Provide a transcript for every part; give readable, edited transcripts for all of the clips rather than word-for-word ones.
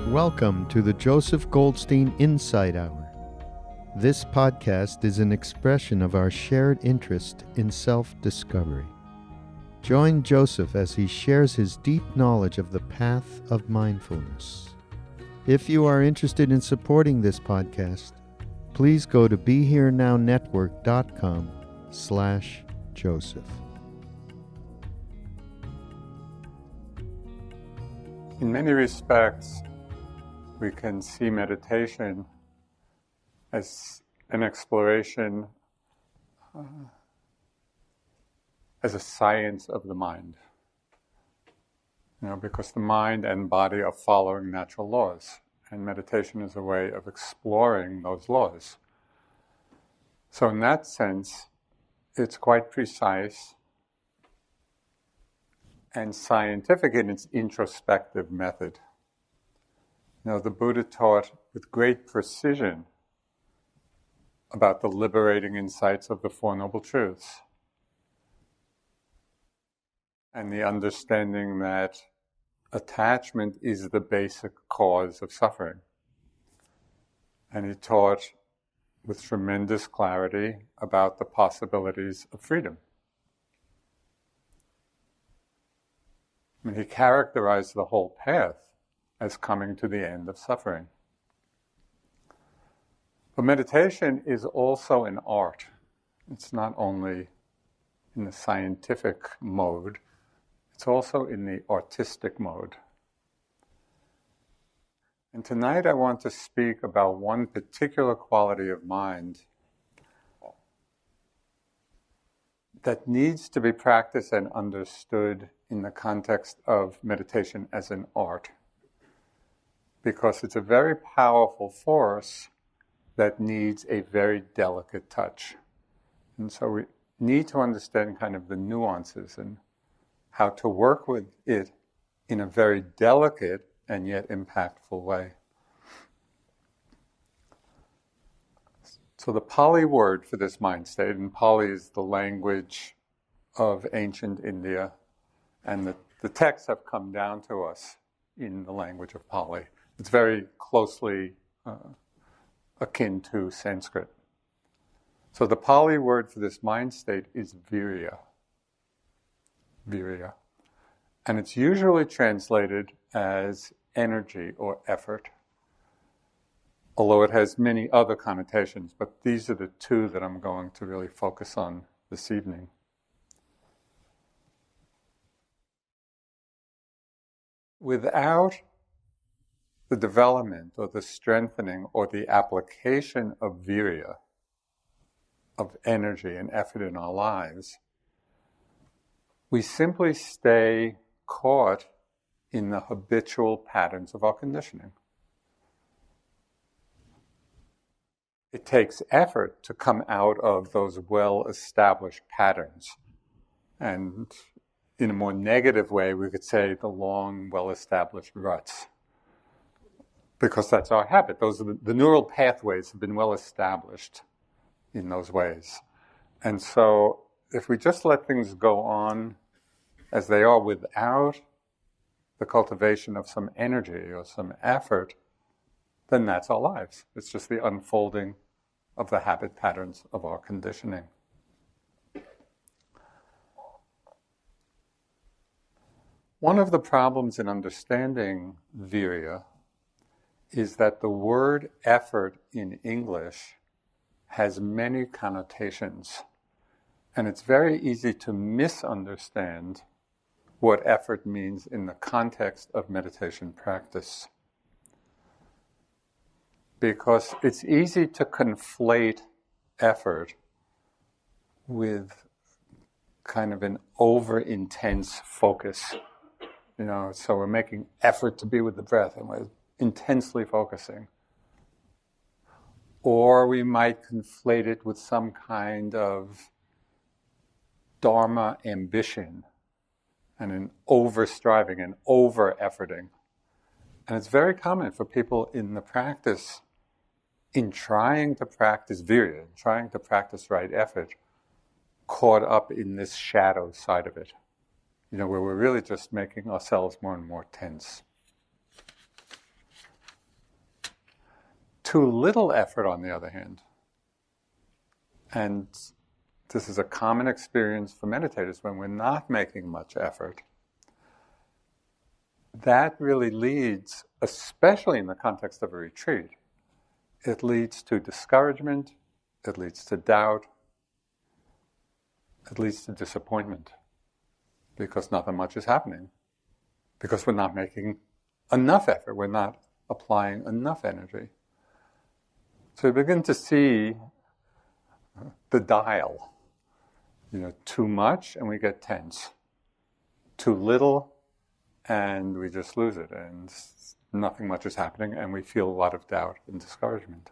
Welcome to the Joseph Goldstein Insight Hour. This podcast is an expression of our shared interest in self-discovery. Join Joseph as he shares his deep knowledge of the path of mindfulness. If you are interested in supporting this podcast, please go to BeHereNowNetwork.com/Joseph. In many respects, we can see meditation as an exploration, as a science of the mind. Because the mind and body are following natural laws, and meditation is a way of exploring those laws. So in that sense, it's quite precise and scientific in its introspective method. The Buddha taught with great precision about the liberating insights of the Four Noble Truths and the understanding that attachment is the basic cause of suffering. And he taught with tremendous clarity about the possibilities of freedom. He characterized the whole path as coming to the end of suffering. But meditation is also an art. It's not only in the scientific mode, it's also in the artistic mode. And tonight I want to speak about one particular quality of mind that needs to be practiced and understood in the context of meditation as an art, because it's a very powerful force that needs a very delicate touch. And so we need to understand kind of the nuances and how to work with it in a very delicate and yet impactful way. So the Pali word for this mind state, and Pali is the language of ancient India, and the texts have come down to us in the language of Pali. It's very closely akin to Sanskrit. So the Pali word for this mind state is virya. Virya. And it's usually translated as energy or effort, although it has many other connotations, but these are the two that I'm going to really focus on this evening. Without the development or the strengthening or the application of virya, of energy and effort in our lives, we simply stay caught in the habitual patterns of our conditioning. It takes effort to come out of those well-established patterns. And in a more negative way, we could say the long, well-established ruts. Because that's our habit. Those are the neural pathways have been well established in those ways. And so if we just let things go on as they are without the cultivation of some energy or some effort, then that's our lives. It's just the unfolding of the habit patterns of our conditioning. One of the problems in understanding virya is that the word effort in English has many connotations, and it's very easy to misunderstand what effort means in the context of meditation practice. Because it's easy to conflate effort with kind of an over-intense focus. So we're making effort to be with the breath, and we're intensely focusing. Or we might conflate it with some kind of dharma ambition and an over-striving and over-efforting. And it's very common for people in the practice, in trying to practice virya, trying to practice right effort, caught up in this shadow side of it, where we're really just making ourselves more and more tense. Too little effort, on the other hand, and this is a common experience for meditators when we're not making much effort, that really leads, especially in the context of a retreat, it leads to discouragement, it leads to doubt, it leads to disappointment, because nothing much is happening, because we're not making enough effort, we're not applying enough energy. So we begin to see the dial. Too much and we get tense. Too little and we just lose it, and nothing much is happening, and we feel a lot of doubt and discouragement.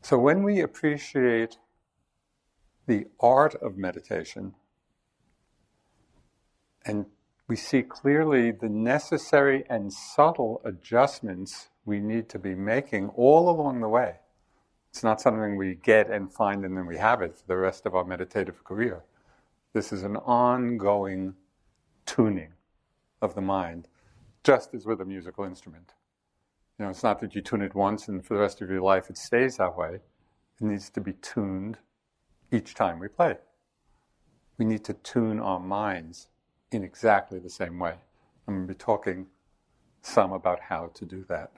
So when we appreciate the art of meditation, and we see clearly the necessary and subtle adjustments we need to be making all along the way. It's not something we get and find and then we have it for the rest of our meditative career. This is an ongoing tuning of the mind, just as with a musical instrument. It's not that you tune it once and for the rest of your life it stays that way. It needs to be tuned each time we play. We need to tune our minds in exactly the same way. I'm going to be talking some about how to do that.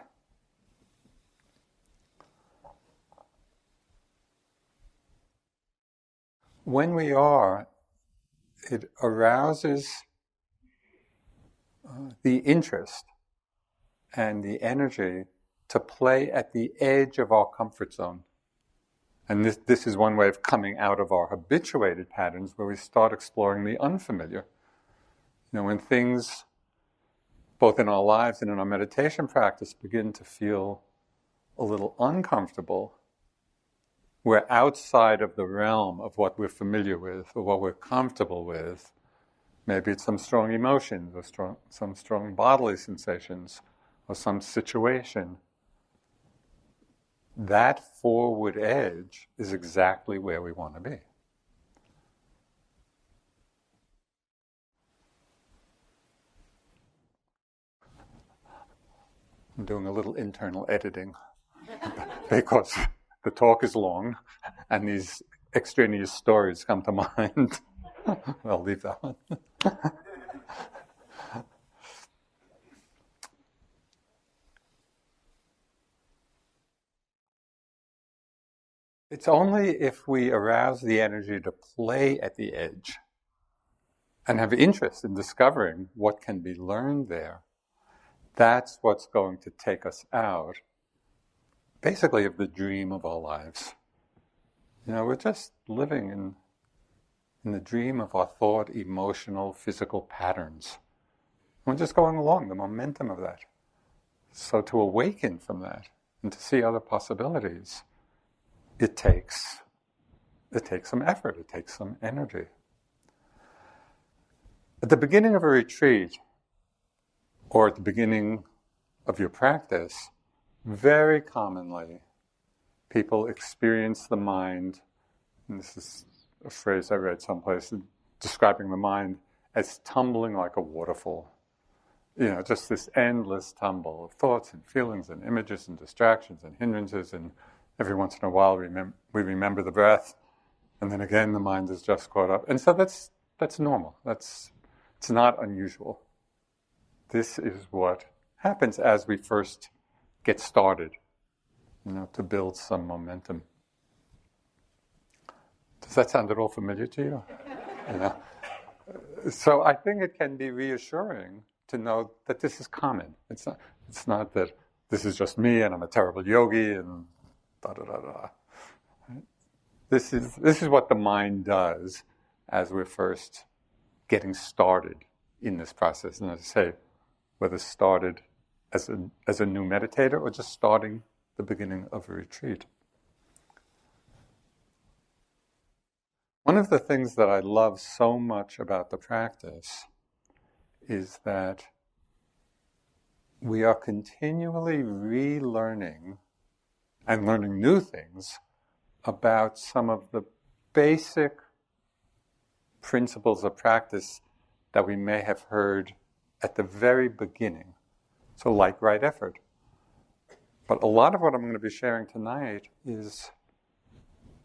When we are, it arouses the interest and the energy to play at the edge of our comfort zone. And this is one way of coming out of our habituated patterns, where we start exploring the unfamiliar. When things, both in our lives and in our meditation practice, begin to feel a little uncomfortable, we're outside of the realm of what we're familiar with or what we're comfortable with. Maybe it's some strong emotions or some strong bodily sensations or some situation. That forward edge is exactly where we want to be. I'm doing a little internal editing because the talk is long and these extraneous stories come to mind. I'll leave that one. It's only if we arouse the energy to play at the edge and have interest in discovering what can be learned there, that's what's going to take us out, basically, of the dream of our lives. We're just living in the dream of our thought, emotional, physical patterns. We're just going along, the momentum of that. So to awaken from that and to see other possibilities, it takes some effort, it takes some energy. At the beginning of a retreat, or at the beginning of your practice, very commonly, people experience the mind, and this is a phrase I read someplace, describing the mind as tumbling like a waterfall. Just this endless tumble of thoughts and feelings and images and distractions and hindrances, and every once in a while we remember the breath, and then again the mind is just caught up. And so that's normal. It's not unusual. This is what happens as we first get started, to build some momentum. Does that sound at all familiar to you? So I think it can be reassuring to know that this is common. It's not that this is just me and I'm a terrible yogi and da-da-da-da. Right? This is what the mind does as we're first getting started in this process. And as I say, whether started as a new meditator or just starting the beginning of a retreat. One of the things that I love so much about the practice is that we are continually relearning and learning new things about some of the basic principles of practice that we may have heard at the very beginning. So like right effort. But a lot of what I'm going to be sharing tonight is,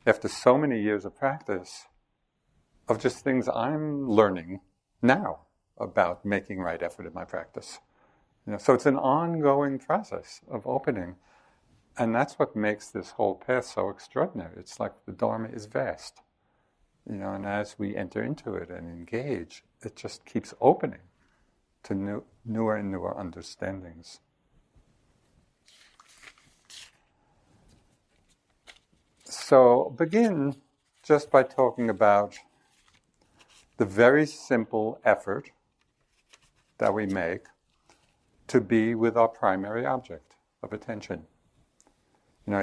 after so many years of practice, of just things I'm learning now about making right effort in my practice. So it's an ongoing process of opening. And that's what makes this whole path so extraordinary. It's like the dharma is vast. And as we enter into it and engage, it just keeps opening to newer and newer understandings. So begin just by talking about the very simple effort that we make to be with our primary object of attention.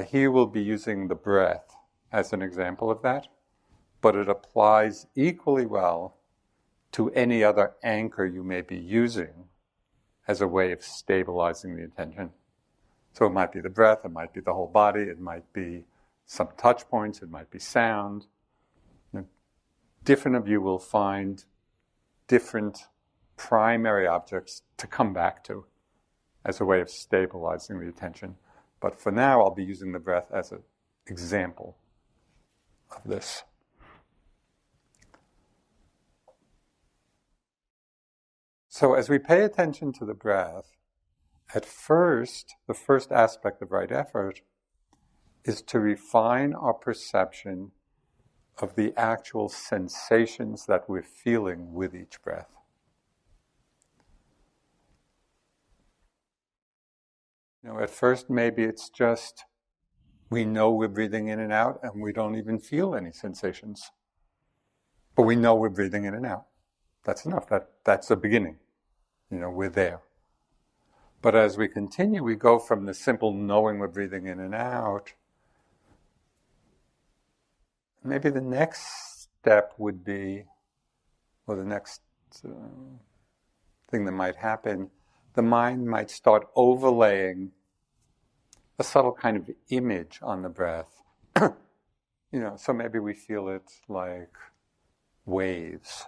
Here we'll be using the breath as an example of that, but it applies equally well to any other anchor you may be using as a way of stabilizing the attention. So it might be the breath, it might be the whole body, it might be some touch points, it might be sound. Different of you will find different primary objects to come back to as a way of stabilizing the attention. But for now, I'll be using the breath as an example of this. So as we pay attention to the breath, at first, the first aspect of right effort is to refine our perception of the actual sensations that we're feeling with each breath. At first, maybe it's just we know we're breathing in and out and we don't even feel any sensations. But we know we're breathing in and out. That's enough. That's the beginning. We're there. But as we continue, we go from the simple knowing we're breathing in and out. Maybe the next step would be, or the next thing that might happen, the mind might start overlaying a subtle kind of image on the breath. So maybe we feel it like waves.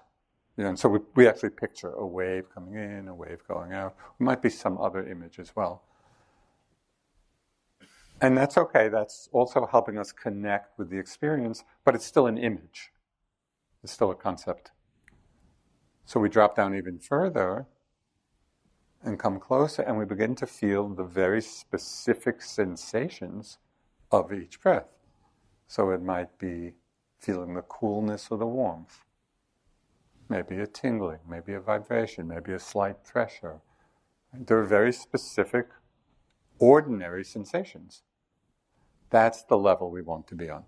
And so we actually picture a wave coming in, a wave going out. It might be some other image as well. And that's okay. That's also helping us connect with the experience, but it's still an image. It's still a concept. So we drop down even further and come closer, and we begin to feel the very specific sensations of each breath. So it might be feeling the coolness or the warmth. Maybe a tingling, maybe a vibration, maybe a slight pressure. There are very specific, ordinary sensations. That's the level we want to be on.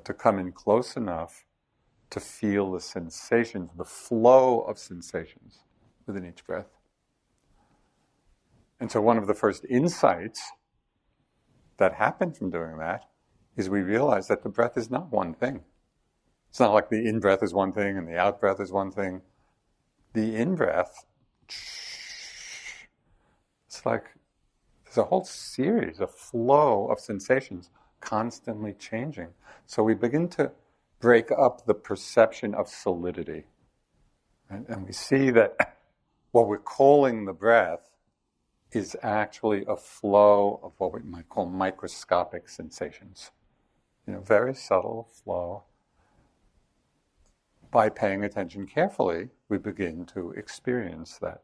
To come in close enough to feel the sensations, the flow of sensations within each breath. And so one of the first insights that happen from doing that is we realize that the breath is not one thing. It's not like the in-breath is one thing and the out-breath is one thing. The in-breath, it's like there's a whole series, a flow of sensations constantly changing. So we begin to break up the perception of solidity. Right? And we see that what we're calling the breath is actually a flow of what we might call microscopic sensations. Very subtle flow. By paying attention carefully, we begin to experience that.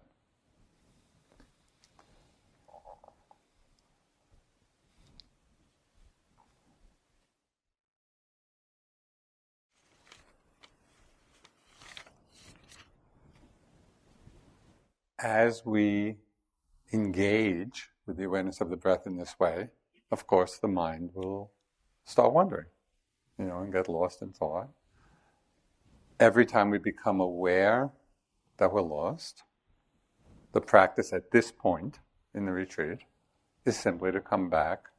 As we engage with the awareness of the breath in this way, of course the mind will start wandering, and get lost in thought. Every time we become aware that we're lost, the practice at this point in the retreat is simply to come back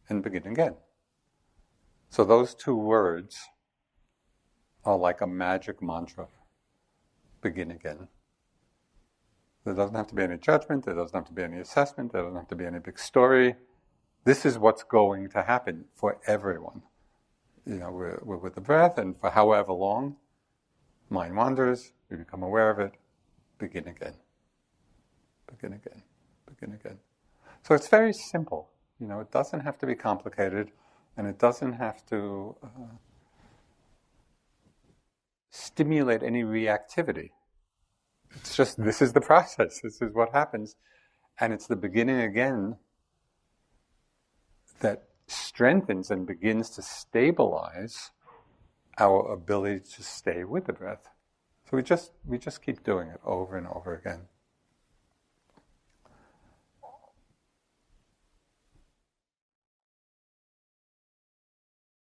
and begin again. So those two words are like a magic mantra. Begin again. There doesn't have to be any judgment, there doesn't have to be any assessment, there doesn't have to be any big story. This is what's going to happen for everyone. We're with the breath, and for however long, mind wanders, we become aware of it, begin again. Begin again. Begin begin again. So it's very simple. It doesn't have to be complicated, and it doesn't have to stimulate any reactivity. It's just, this is the process. This is what happens. And it's the beginning again that strengthens and begins to stabilize our ability to stay with the breath. So we just keep doing it over and over again.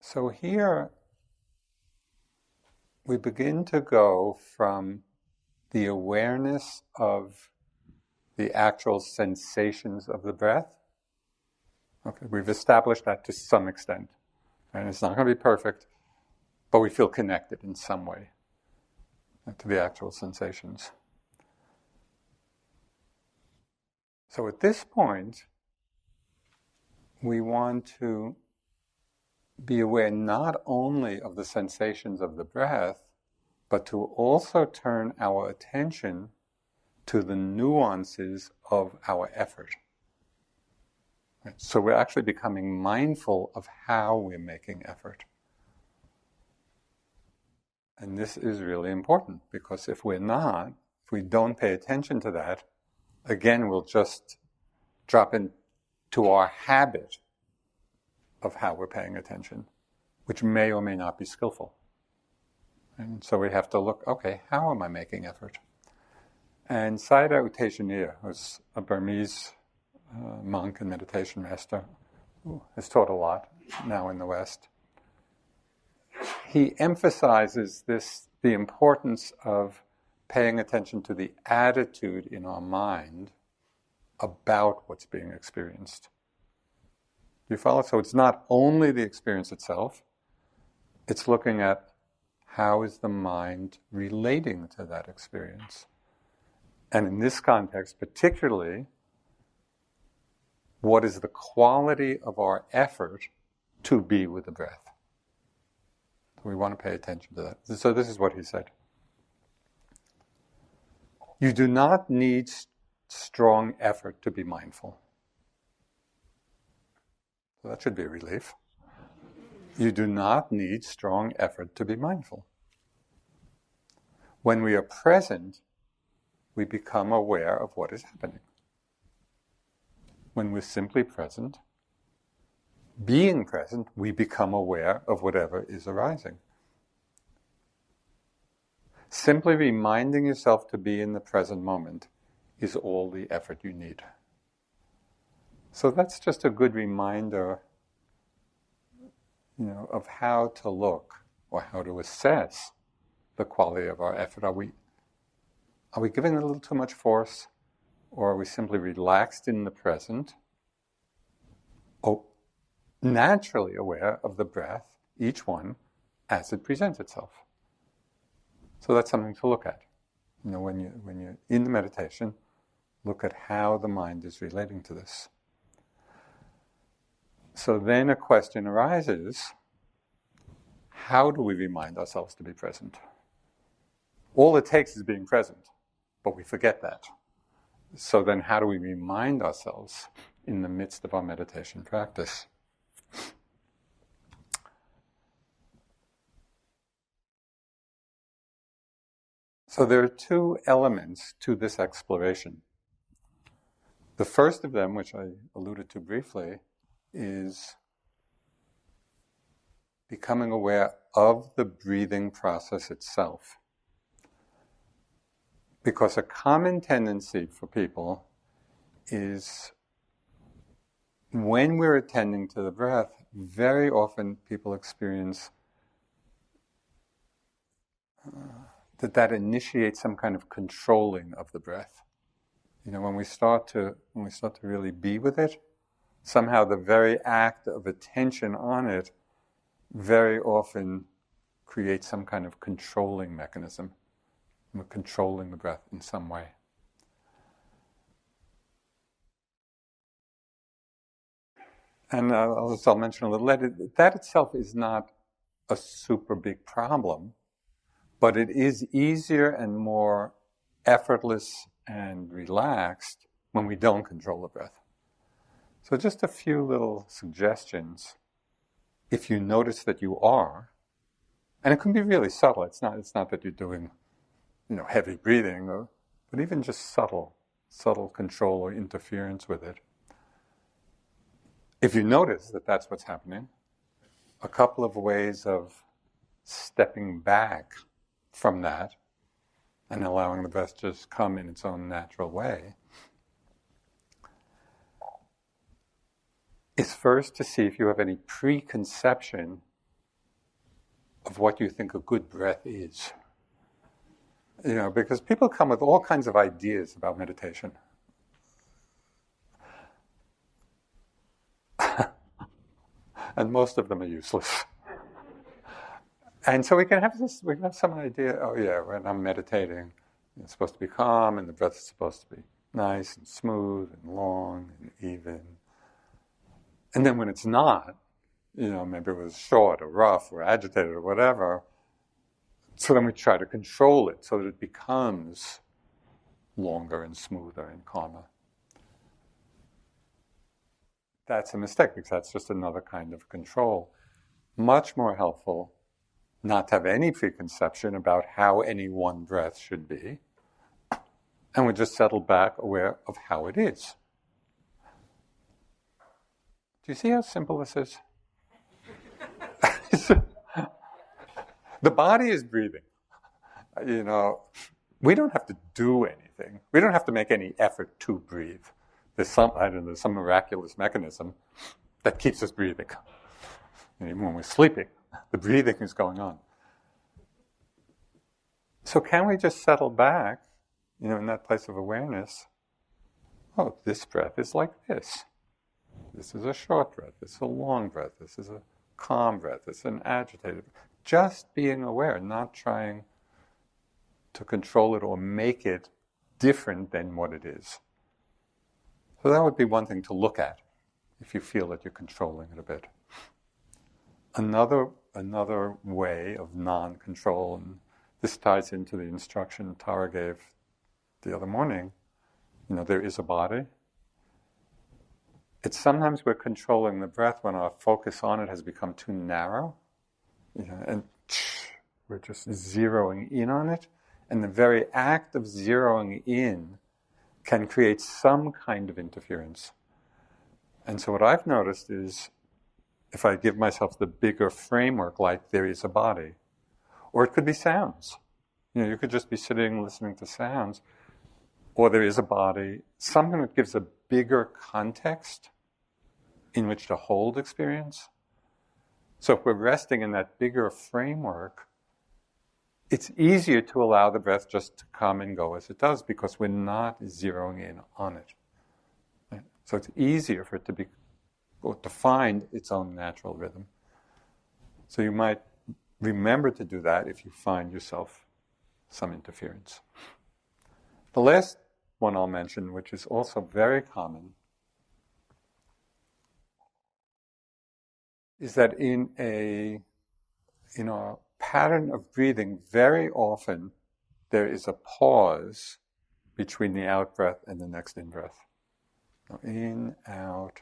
So here we begin to go from the awareness of the actual sensations of the breath. Okay, we've established that to some extent. And it's not going to be perfect, but we feel connected in some way to the actual sensations. So at this point, we want to be aware not only of the sensations of the breath, but to also turn our attention to the nuances of our effort. So we're actually becoming mindful of how we're making effort. And this is really important, because if we don't pay attention to that, again, we'll just drop into our habit of how we're paying attention, which may or may not be skillful. And so we have to look, okay, how am I making effort? And Sayadaw U Tejaniya, who's a Burmese monk and meditation master, who has taught a lot now in the West, he emphasizes the importance of paying attention to the attitude in our mind about what's being experienced. Do you follow? So it's not only the experience itself, it's looking at how is the mind relating to that experience. And in this context, particularly, what is the quality of our effort to be with the breath? We want to pay attention to that. So this is what he said. You do not need strong effort to be mindful. So that should be a relief. You do not need strong effort to be mindful. When we are present, we become aware of what is happening. When we're simply present, being present, we become aware of whatever is arising. Simply reminding yourself to be in the present moment is all the effort you need. So that's just a good reminder, of how to look or how to assess the quality of our effort. Are we giving it a little too much force, or are we simply relaxed in the present? Naturally aware of the breath, each one, as it presents itself. So that's something to look at. When you're in the meditation, look at how the mind is relating to this. So then a question arises, how do we remind ourselves to be present? All it takes is being present, but we forget that. So then how do we remind ourselves in the midst of our meditation practice? So there are two elements to this exploration. The first of them, which I alluded to briefly, is becoming aware of the breathing process itself. Because a common tendency for people is, when we're attending to the breath, very often people experience that initiates some kind of controlling of the breath. When we start to really be with it, somehow the very act of attention on it very often creates some kind of controlling mechanism. We're controlling the breath in some way. And I'll mention a little later, that itself is not a super big problem, but it is easier and more effortless and relaxed when we don't control the breath. So just a few little suggestions. If you notice that you are, and it can be really subtle. It's not that you're doing, heavy breathing, but even just subtle control or interference with it. If you notice that that's what's happening, a couple of ways of stepping back from that and allowing the breath to just come in its own natural way is first to see if you have any preconception of what you think a good breath is. Because people come with all kinds of ideas about meditation. And most of them are useless. And so we can have some idea, when I'm meditating, it's supposed to be calm and the breath is supposed to be nice and smooth and long and even. And then when it's not, maybe it was short or rough or agitated or whatever, so then we try to control it so that it becomes longer and smoother and calmer. That's a mistake because that's just another kind of control. Much more helpful not to have any preconception about how any one breath should be, and we just settle back aware of how it is. Do you see how simple this is? The body is breathing. We don't have to do anything. We don't have to make any effort to breathe. There's some miraculous mechanism that keeps us breathing. And even when we're sleeping, the breathing is going on. So can we just settle back, in that place of awareness? Oh, this breath is like this. This is a short breath. This is a long breath. This is a calm breath. This is an agitated breath. Just being aware, not trying to control it or make it different than what it is. So that would be one thing to look at if you feel that you're controlling it a bit. Another way of non-control, and this ties into the instruction Tara gave the other morning, there is a body. It's sometimes we're controlling the breath when our focus on it has become too narrow, and we're just zeroing in on it. And the very act of zeroing in can create some kind of interference. And so what I've noticed is if I give myself the bigger framework, like there is a body, or it could be sounds. You could just be sitting listening to sounds, or there is a body, something that gives a bigger context in which to hold experience. So if we're resting in that bigger framework, it's easier to allow the breath just to come and go as it does because we're not zeroing in on it. Right? So it's easier for it to find its own natural rhythm. So you might remember to do that if you find yourself some interference. The last one I'll mention, which is also very common, is that in a pattern of breathing, very often there is a pause between the out-breath and the next in-breath. In, out,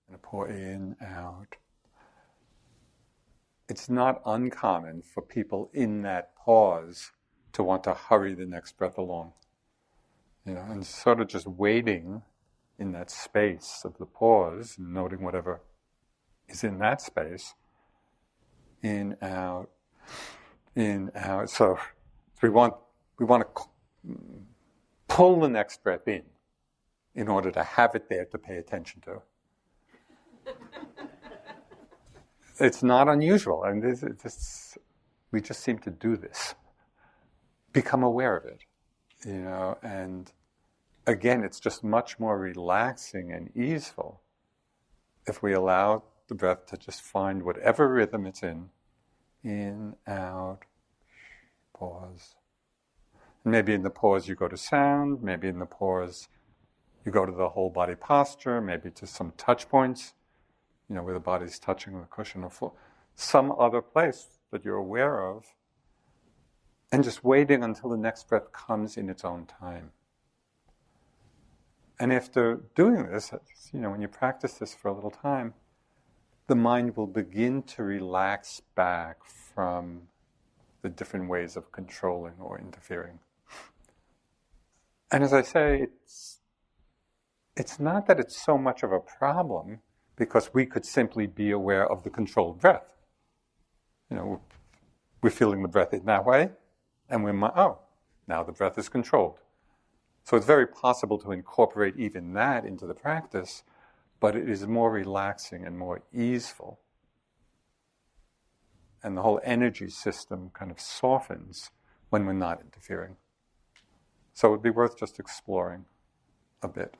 and a pour in, out. It's not uncommon for people in that pause to want to hurry the next breath along. And sort of just waiting in that space of the pause, noting whatever is in that space. In, out, in, out. So we want to pull the next breath in order to have it there to pay attention to. It's not unusual, and we just seem to do this. Become aware of it, and again, it's just much more relaxing and easeful if we allow the breath to just find whatever rhythm it's in, out, pause. Maybe in the pause you go to sound, maybe in the pause you go to the whole body posture, maybe to some touch points, where the body's touching the cushion or floor, some other place that you're aware of, and just waiting until the next breath comes in its own time. And after doing this, when you practice this for a little time, the mind will begin to relax back from the different ways of controlling or interfering. And as I say, it's not that it's so much of a problem, because we could simply be aware of the controlled breath. We're feeling the breath in that way, and now the breath is controlled. So it's very possible to incorporate even that into the practice, but it is more relaxing and more easeful. And the whole energy system kind of softens when we're not interfering. So it would be worth just exploring a bit.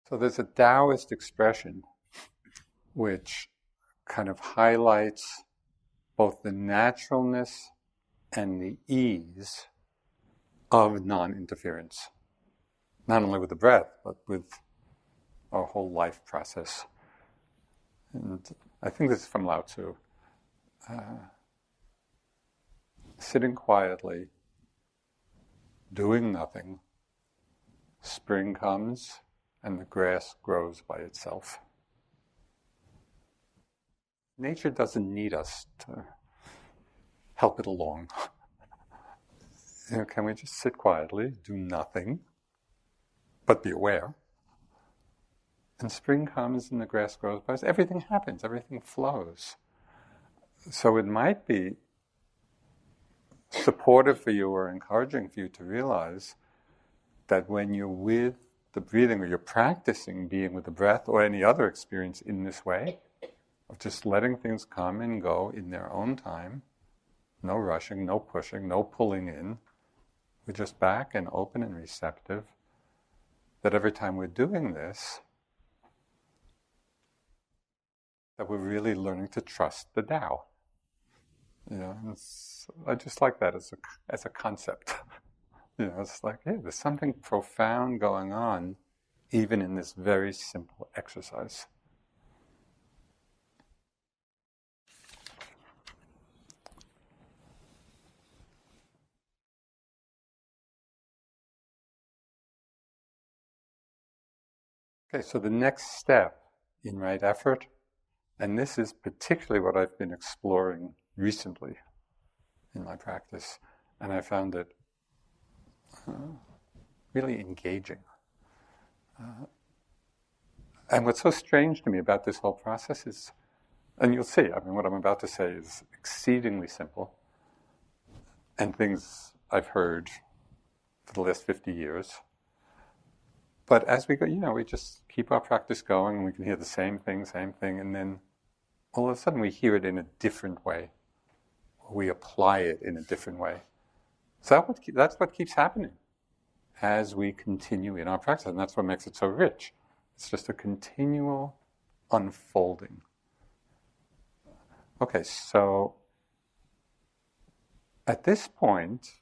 So there's a Taoist expression which kind of highlights both the naturalness and the ease of non-interference. Not only with the breath, but with our whole life process. And I think this is from Lao Tzu. Sitting quietly, doing nothing, spring comes and the grass grows by itself. Nature doesn't need us to help it along. Can we just sit quietly, do nothing, but be aware? And spring comes and the grass grows by itself. Everything happens, everything flows. So it might be supportive for you or encouraging for you to realize that when you're with the breathing, or you're practicing being with the breath or any other experience in this way, of just letting things come and go in their own time, no rushing, no pushing, no pulling in, we're just back and open and receptive, that every time we're doing this, that we're really learning to trust the Tao. I just like that as a concept. It's like, hey, there's something profound going on, even in this very simple exercise. Okay, so the next step in right effort, and this is particularly what I've been exploring recently in my practice, and I found it really engaging. And what's so strange to me about this whole process is, and you'll see, what I'm about to say is exceedingly simple, and things I've heard for the last 50 years. But as we go, we just keep our practice going, and we can hear the same thing, and then all of a sudden we hear it in a different way, or we apply it in a different way. So that's what keeps happening as we continue in our practice, and that's what makes it so rich. It's just a continual unfolding. Okay, so at this point,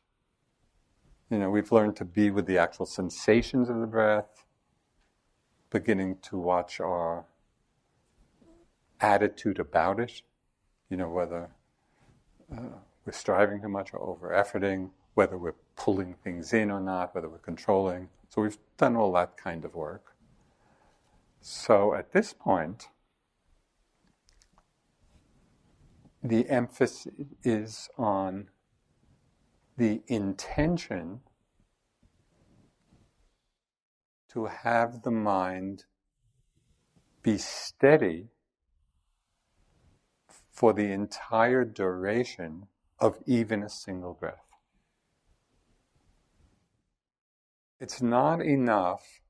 we've learned to be with the actual sensations of the breath, beginning to watch our attitude about it, whether we're striving too much or over-efforting, whether we're pulling things in or not, whether we're controlling. So we've done all that kind of work. So at this point, the emphasis is on the intention to have the mind be steady for the entire duration of even a single breath. It's not enough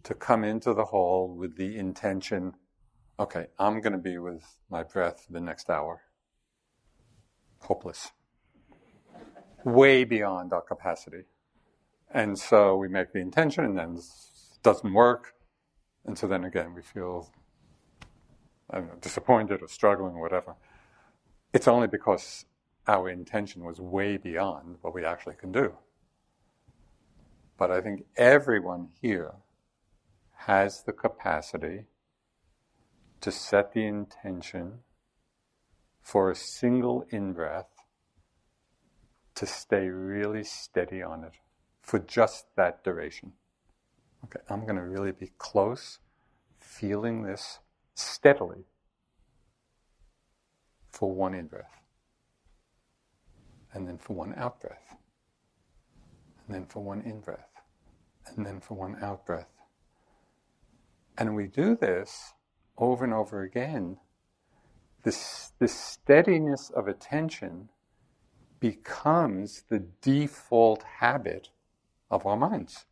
to come into the hall with the intention, okay, I'm going to be with my breath for the next hour. Hopeless. Way beyond our capacity. And so we make the intention, and then it doesn't work. And so then again, we feel, disappointed or struggling or whatever. It's only because our intention was way beyond what we actually can do. But I think everyone here has the capacity to set the intention for a single in-breath to stay really steady on it for just that duration. Okay, I'm going to really be close, feeling this steadily for one in-breath, and then for one out-breath, and then for one in-breath, and then for one out-breath. And we do this over and over again. This steadiness of attention becomes the default habit of our minds.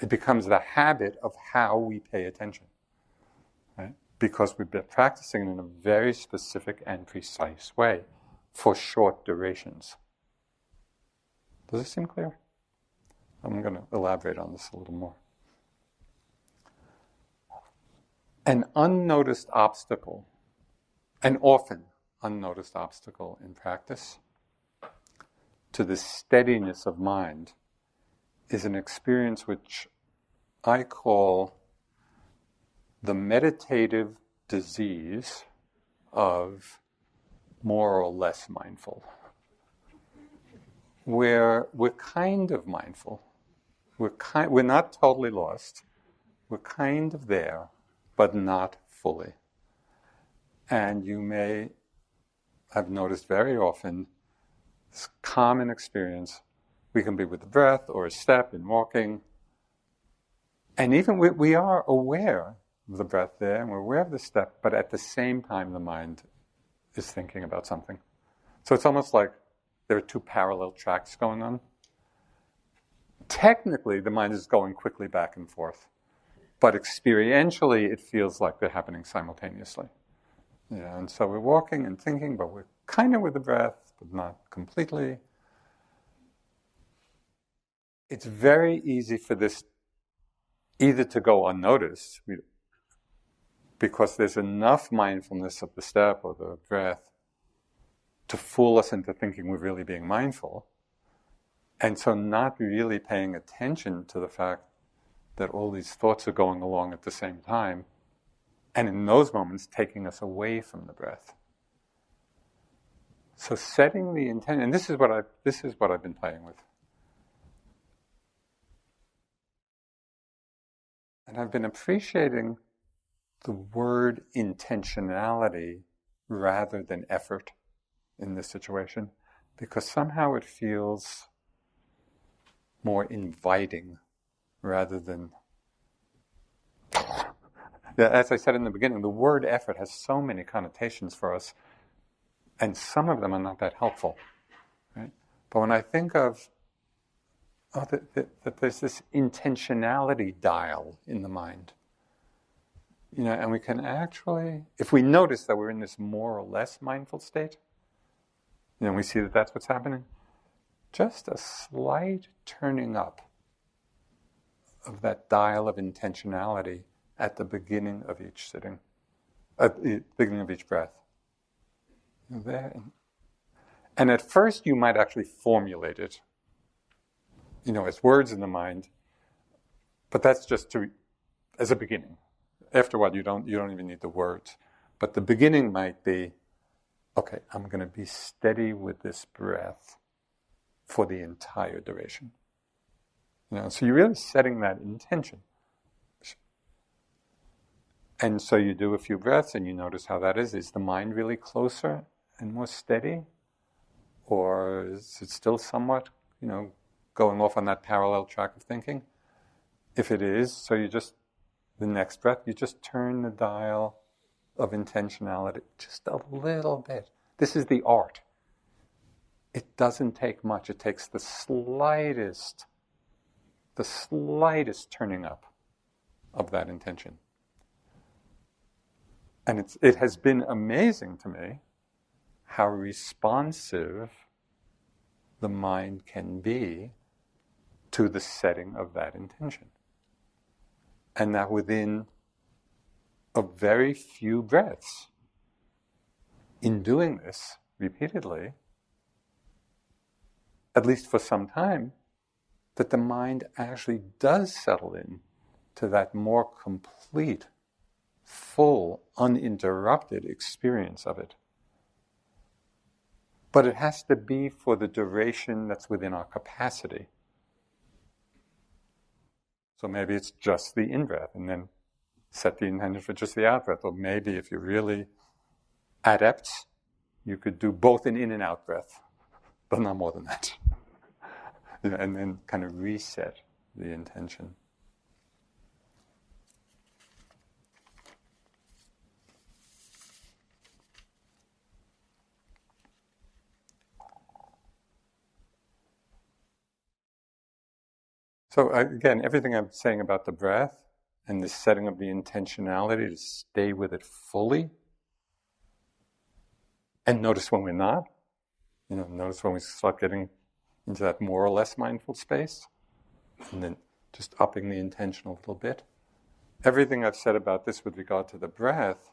It becomes the habit of how we pay attention, right? Because we've been practicing in a very specific and precise way for short durations. Does this seem clear? I'm going to elaborate on this a little more. An unnoticed obstacle, an often unnoticed obstacle in practice to the steadiness of mind is an experience which I call the meditative disease of more or less mindful, where we're kind of mindful. We're not totally lost. We're kind of there, but not fully. And you may have noticed very often this common experience. We can be with the breath or a step in walking. And even we are aware of the breath there, and we're aware of the step, but at the same time the mind is thinking about something. So it's almost like there are two parallel tracks going on. Technically, the mind is going quickly back and forth, but experientially it feels like they're happening simultaneously. Yeah, and so we're walking and thinking, but we're kind of with the breath, but not completely. It's very easy for this either to go unnoticed, because there's enough mindfulness of the step or the breath to fool us into thinking we're really being mindful, and so not really paying attention to the fact that all these thoughts are going along at the same time, and in those moments taking us away from the breath. So setting the intention, and this is what I've been playing with. And I've been appreciating the word intentionality rather than effort in this situation, because somehow it feels more inviting rather than... As I said in the beginning, the word effort has so many connotations for us, and some of them are not that helpful, right? But when I think of that there's this intentionality dial in the mind, and we can actually, if we notice that we're in this more or less mindful state, we see that that's what's happening, just a slight turning up of that dial of intentionality at the beginning of each sitting, at the beginning of each breath. There. And at first you might actually formulate it, as words in the mind, but that's just as a beginning. After a while, you don't even need the words. But the beginning might be, okay, I'm going to be steady with this breath for the entire duration. So you're really setting that intention. And so you do a few breaths and you notice how that is. Is the mind really closer and more steady? Or is it still somewhat, going off on that parallel track of thinking? If it is, so the next breath, you just turn the dial of intentionality just a little bit. This is the art. It doesn't take much. It takes the slightest turning up of that intention. And it has been amazing to me how responsive the mind can be to the setting of that intention. And that within a very few breaths, in doing this repeatedly, at least for some time, that the mind actually does settle in to that more complete, full, uninterrupted experience of it. But it has to be for the duration that's within our capacity. So maybe it's just the in-breath, and then set the intention for just the out-breath. Or maybe if you're really adept, you could do both an in and out breath, but not more than that. And then kind of reset the intention. So again, everything I'm saying about the breath and the setting of the intentionality to stay with it fully, and notice when we're not, notice when we start getting into that more or less mindful space, and then just upping the intention a little bit. Everything I've said about this with regard to the breath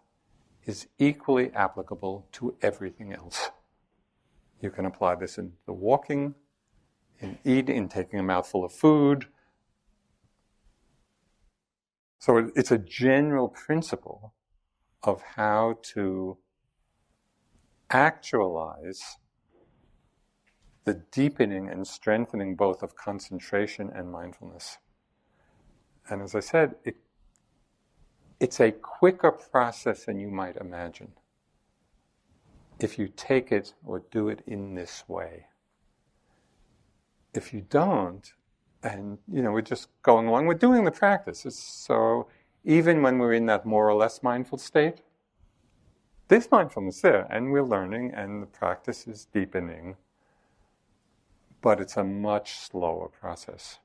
is equally applicable to everything else. You can apply this in the walking, in eating, in taking a mouthful of food. So it's a general principle of how to actualize the deepening and strengthening both of concentration and mindfulness. And as I said, it's a quicker process than you might imagine if you take it or do it in this way. If you don't, and we're just going along, we're doing the practice. So even when we're in that more or less mindful state, there's mindfulness there, and we're learning, and the practice is deepening. But it's a much slower process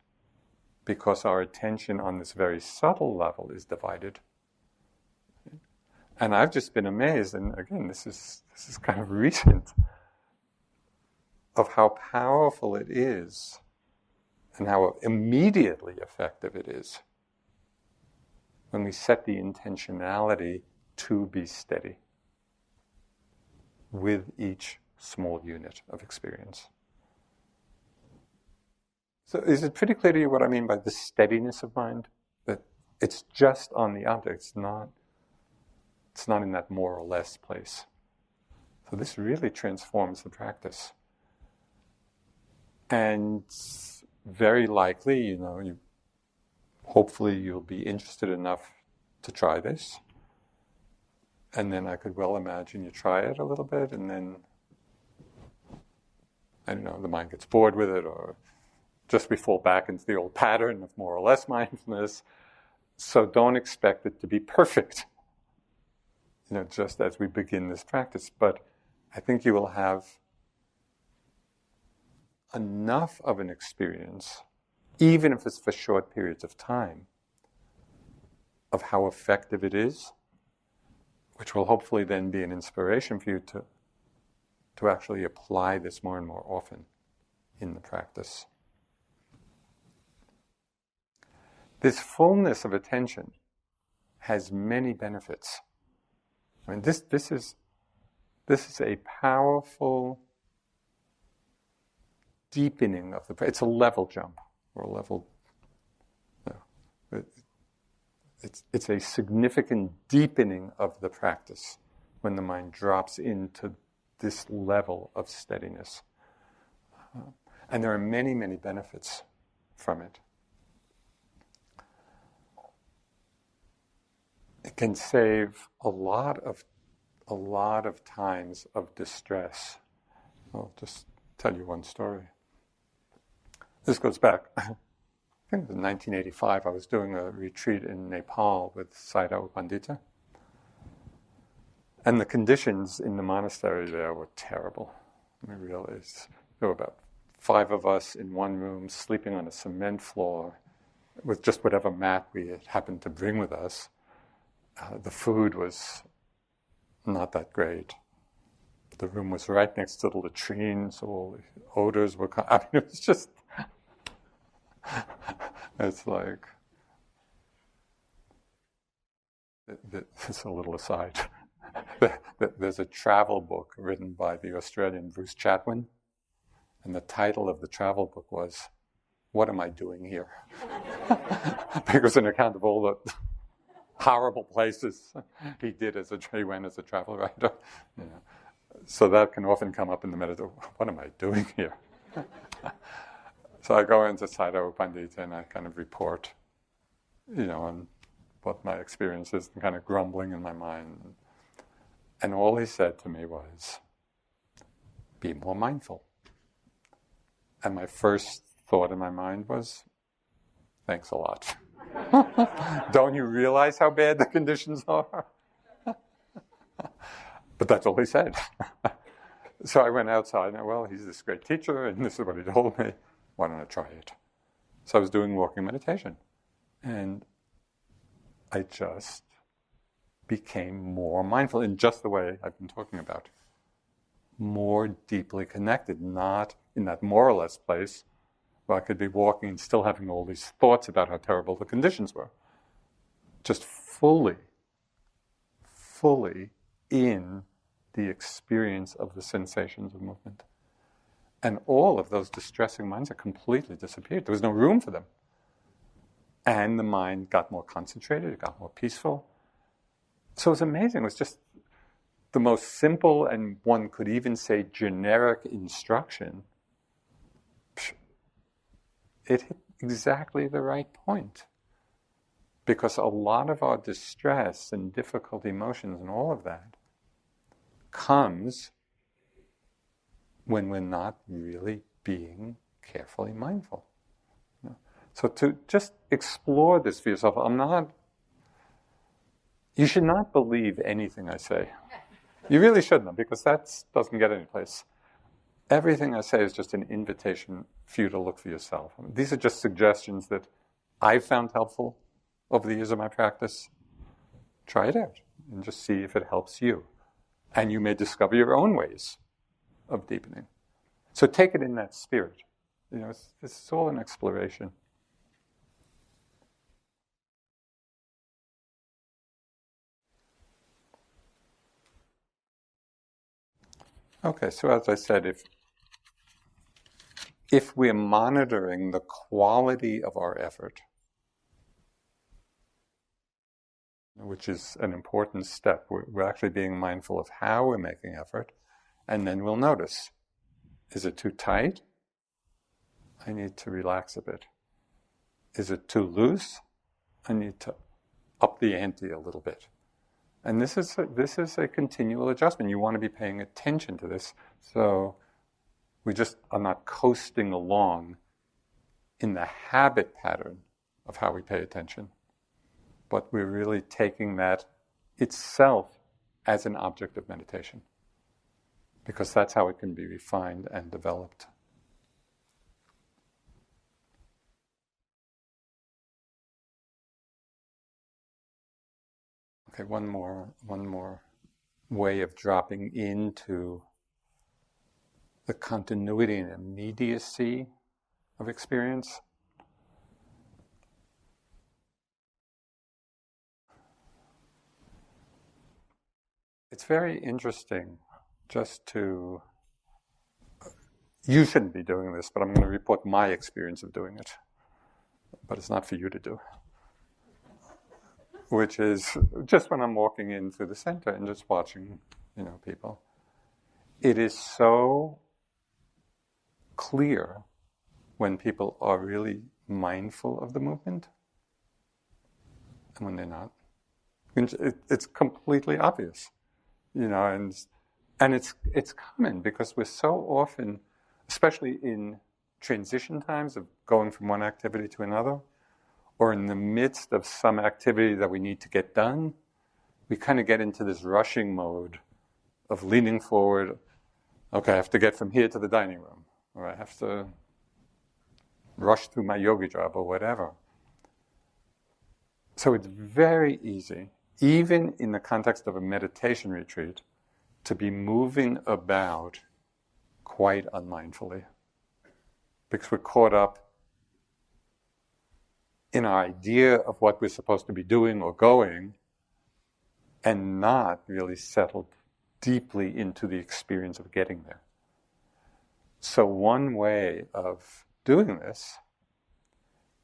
because our attention on this very subtle level is divided. And I've just been amazed, and again, this is kind of recent, of how powerful it is and how immediately effective it is when we set the intentionality to be steady with each small unit of experience. So is it pretty clear to you what I mean by the steadiness of mind? That it's just on the object, it's not in that more or less place. So this really transforms the practice. And very likely, hopefully you'll be interested enough to try this. And then I could well imagine you try it a little bit, and then, I don't know, the mind gets bored with it, or just we fall back into the old pattern of more or less mindfulness. So don't expect it to be perfect, just as we begin this practice. But I think you will have enough of an experience, even if it's for short periods of time, of how effective it is, which will hopefully then be an inspiration for you to actually apply this more and more often in the practice. This fullness of attention has many benefits. I mean, this is a powerful deepening of the. It's a level jump or a level. It's a significant deepening of the practice when the mind drops into this level of steadiness, and there are many, many benefits from it. It can save a lot of times of distress. I'll just tell you one story. This goes back, I think it was 1985. I was doing a retreat in Nepal with Sayadaw Pandita. And the conditions in the monastery there were terrible. I realized there were about 5 of us in one room sleeping on a cement floor with just whatever mat we had happened to bring with us. The food was not that great. The room was right next to the latrine, so all the odors were. It was just. It's like. It's a little aside. There's a travel book written by the Australian Bruce Chatwin, and the title of the travel book was what am I doing here? Because on account of all the horrible places he went as a travel writer. You know. So that can often come up in the meditation. What am I doing here? So I go into Sayadaw Pandita and I kind of report, on what my experience is, and kind of grumbling in my mind. And all he said to me was, be more mindful. And my first thought in my mind was, thanks a lot. Don't you realize how bad the conditions are? But that's all he said. So I went outside and, well, he's this great teacher and this is what he told me. Why don't I try it? So I was doing walking meditation. And I just became more mindful in just the way I've been talking about. More deeply connected, not in that more or less place where I could be walking and still having all these thoughts about how terrible the conditions were. Just fully in the experience of the sensations of movement. And all of those distressing minds had completely disappeared. There was no room for them. And the mind got more concentrated, it got more peaceful. So it was amazing. It was just the most simple and one could even say generic instruction. It hit exactly the right point. Because a lot of our distress and difficult emotions and all of that comes when we're not really being carefully mindful. So to just explore this for yourself, you should not believe anything I say. You really shouldn't, because that doesn't get any place. Everything I say is just an invitation for you to look for yourself. These are just suggestions that I've found helpful over the years of my practice. Try it out and just see if it helps you. And you may discover your own ways of deepening. So take it in that spirit. This is all an exploration. Okay, so as I said, if we're monitoring the quality of our effort, which is an important step, we're actually being mindful of how we're making effort, and then we'll notice, is it too tight? I need to relax a bit. Is it too loose? I need to up the ante a little bit. And this is a continual adjustment. You want to be paying attention to this. So we just are not coasting along in the habit pattern of how we pay attention. But we're really taking that itself as an object of meditation. Because that's how it can be refined and developed. Okay, one more way of dropping into the continuity and immediacy of experience. It's very interesting you shouldn't be doing this, but I'm going to report my experience of doing it. But it's not for you to do. Which is just when I'm walking in through the center and just watching, people. It is so clear when people are really mindful of the movement and when they're not. It's completely obvious, and it's common because we're so often, especially in transition times of going from one activity to another, or in the midst of some activity that we need to get done, we kind of get into this rushing mode of leaning forward. Okay, I have to get from here to the dining room, or I have to rush through my yogi job, or whatever. So it's very easy, even in the context of a meditation retreat, to be moving about quite unmindfully, because we're caught up in our idea of what we're supposed to be doing or going, and not really settled deeply into the experience of getting there. So one way of doing this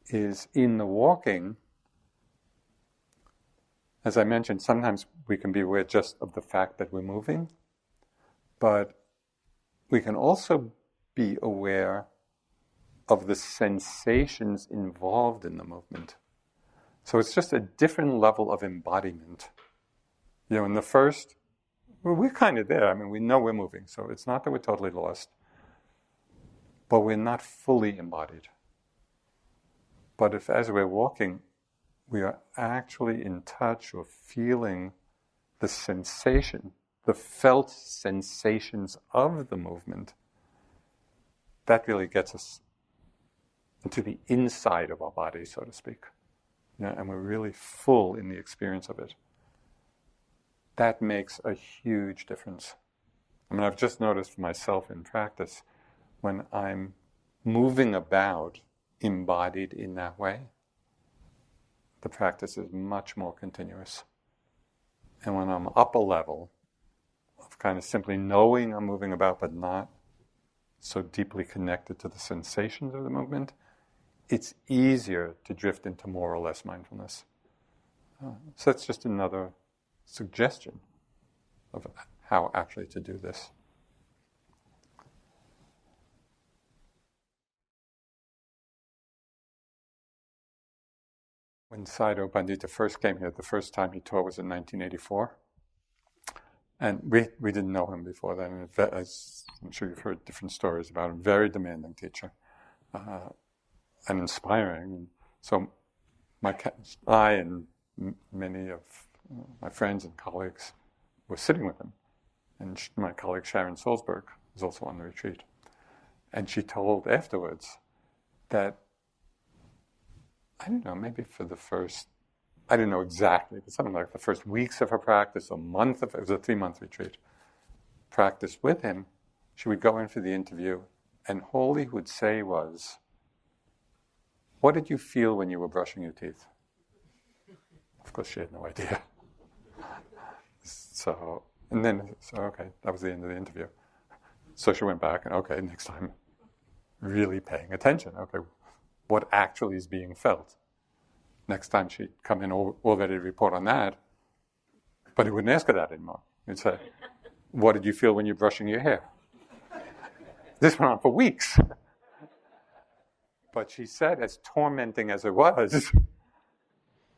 is in the walking, as I mentioned, sometimes we can be aware just of the fact that we're moving, but we can also be aware of the sensations involved in the movement. So it's just a different level of embodiment. In the first, we're kind of there. I mean, we know we're moving, so it's not that we're totally lost, but we're not fully embodied. But if, as we're walking, we are actually in touch or feeling the sensation, the felt sensations of the movement, that really gets us into the inside of our body, so to speak. And we're really full in the experience of it. That makes a huge difference. I mean, I've just noticed for myself in practice, when I'm moving about embodied in that way, the practice is much more continuous. And when I'm up a level of kind of simply knowing I'm moving about but not so deeply connected to the sensations of the movement, it's easier to drift into more or less mindfulness. So that's just another suggestion of how actually to do this. When Sayadaw Pandita first came here, the first time he taught was in 1984. And we didn't know him before then. As I'm sure you've heard different stories about him. Very demanding teacher. And inspiring. And so I and many of my friends and colleagues were sitting with him. And my colleague Sharon Salzberg was also on the retreat. And she told afterwards that, I don't know, maybe for the first, I didn't know exactly, but something like the first weeks of her practice, it was a 3-month retreat, practice with him, she would go in for the interview, and all he would say was, "What did you feel when you were brushing your teeth?" Of course, she had no idea. Okay, that was the end of the interview. So she went back and, okay, next time, really paying attention. Okay, what actually is being felt? Next time she'd come in all ready to report on that, but he wouldn't ask her that anymore. He'd say, "What did you feel when you're brushing your hair?" This went on for weeks. But she said, as tormenting as it was,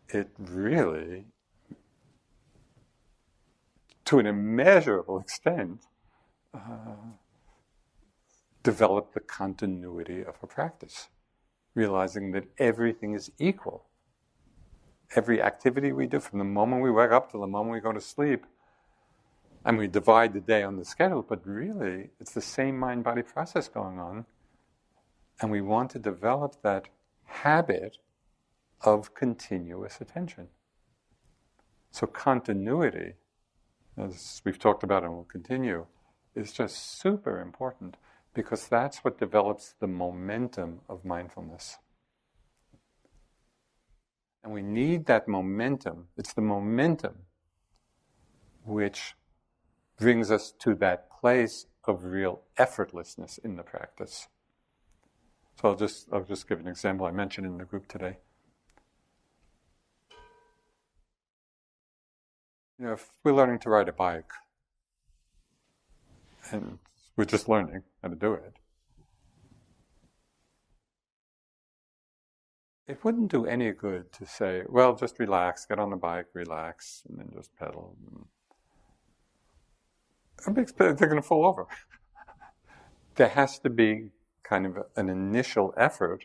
it really, to an immeasurable extent, developed the continuity of her practice, realizing that everything is equal. Every activity we do, from the moment we wake up till the moment we go to sleep, and we divide the day on the schedule, but really it's the same mind-body process going on, and we want to develop that habit of continuous attention. So continuity, as we've talked about and will continue, is just super important, because that's what develops the momentum of mindfulness. And we need that momentum. It's the momentum which brings us to that place of real effortlessness in the practice. So I'll just give an example I mentioned in the group today. If we're learning to ride a bike, and we're just learning how to do it, it wouldn't do any good to say, well, just relax, get on the bike, relax, and then just pedal. They're going to fall over. There has to be kind of an initial effort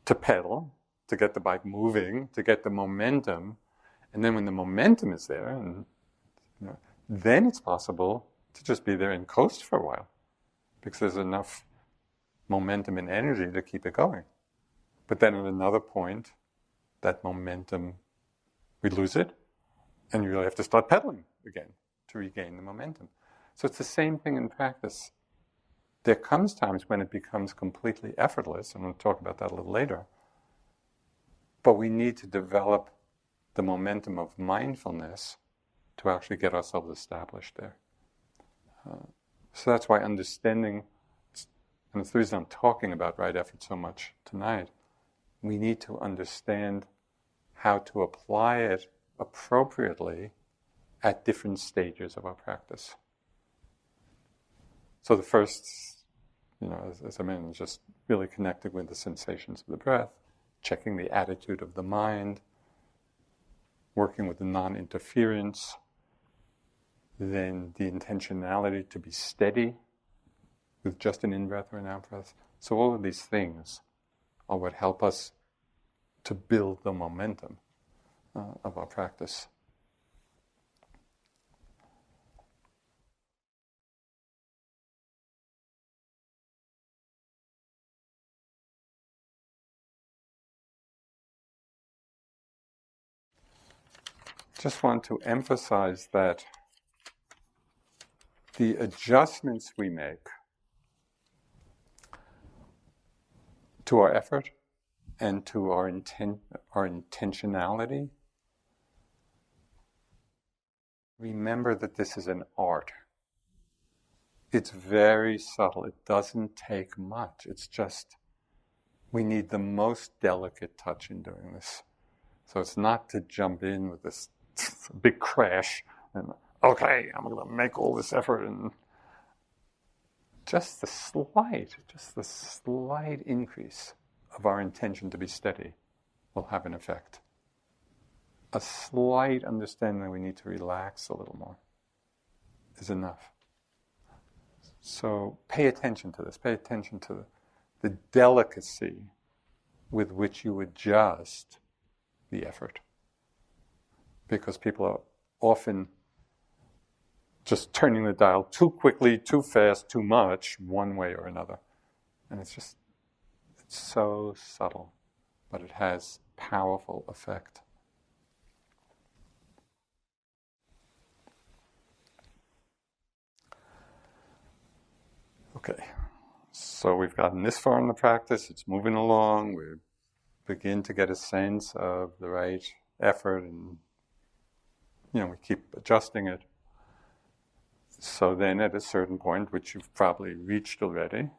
to pedal, to get the bike moving, to get the momentum. And then when the momentum is there, and then it's possible to just be there and coast for a while, because there's enough momentum and energy to keep it going. But then at another point, that momentum, we lose it, and you really have to start pedaling again to regain the momentum. So it's the same thing in practice. There comes times when it becomes completely effortless, and we'll talk about that a little later. But we need to develop the momentum of mindfulness to actually get ourselves established there. So that's why understanding, and it's the reason I'm talking about right effort so much tonight, we need to understand how to apply it appropriately at different stages of our practice. So the first, as I mentioned, just really connecting with the sensations of the breath, checking the attitude of the mind, working with the non-interference, then the intentionality to be steady with just an in-breath or an out-breath. So all of these things are what help us to build the momentum of our practice. Just want to emphasize that the adjustments we make to our effort and to our intentionality, remember that this is an art. It's very subtle. It doesn't take much. It's just, we need the most delicate touch in doing this. So it's not to jump in with this big crash and, okay, I'm going to make all this effort, and just the slight increase of our intention to be steady will have an effect. A slight understanding that we need to relax a little more is enough. So pay attention to this. Pay attention to the delicacy with which you adjust the effort. Because people are often just turning the dial too quickly, too fast, too much, one way or another. And it's so subtle, but it has powerful effect. Okay, so we've gotten this far in the practice, it's moving along, we begin to get a sense of the right effort, and we keep adjusting it. So then at a certain point, which you've probably reached already,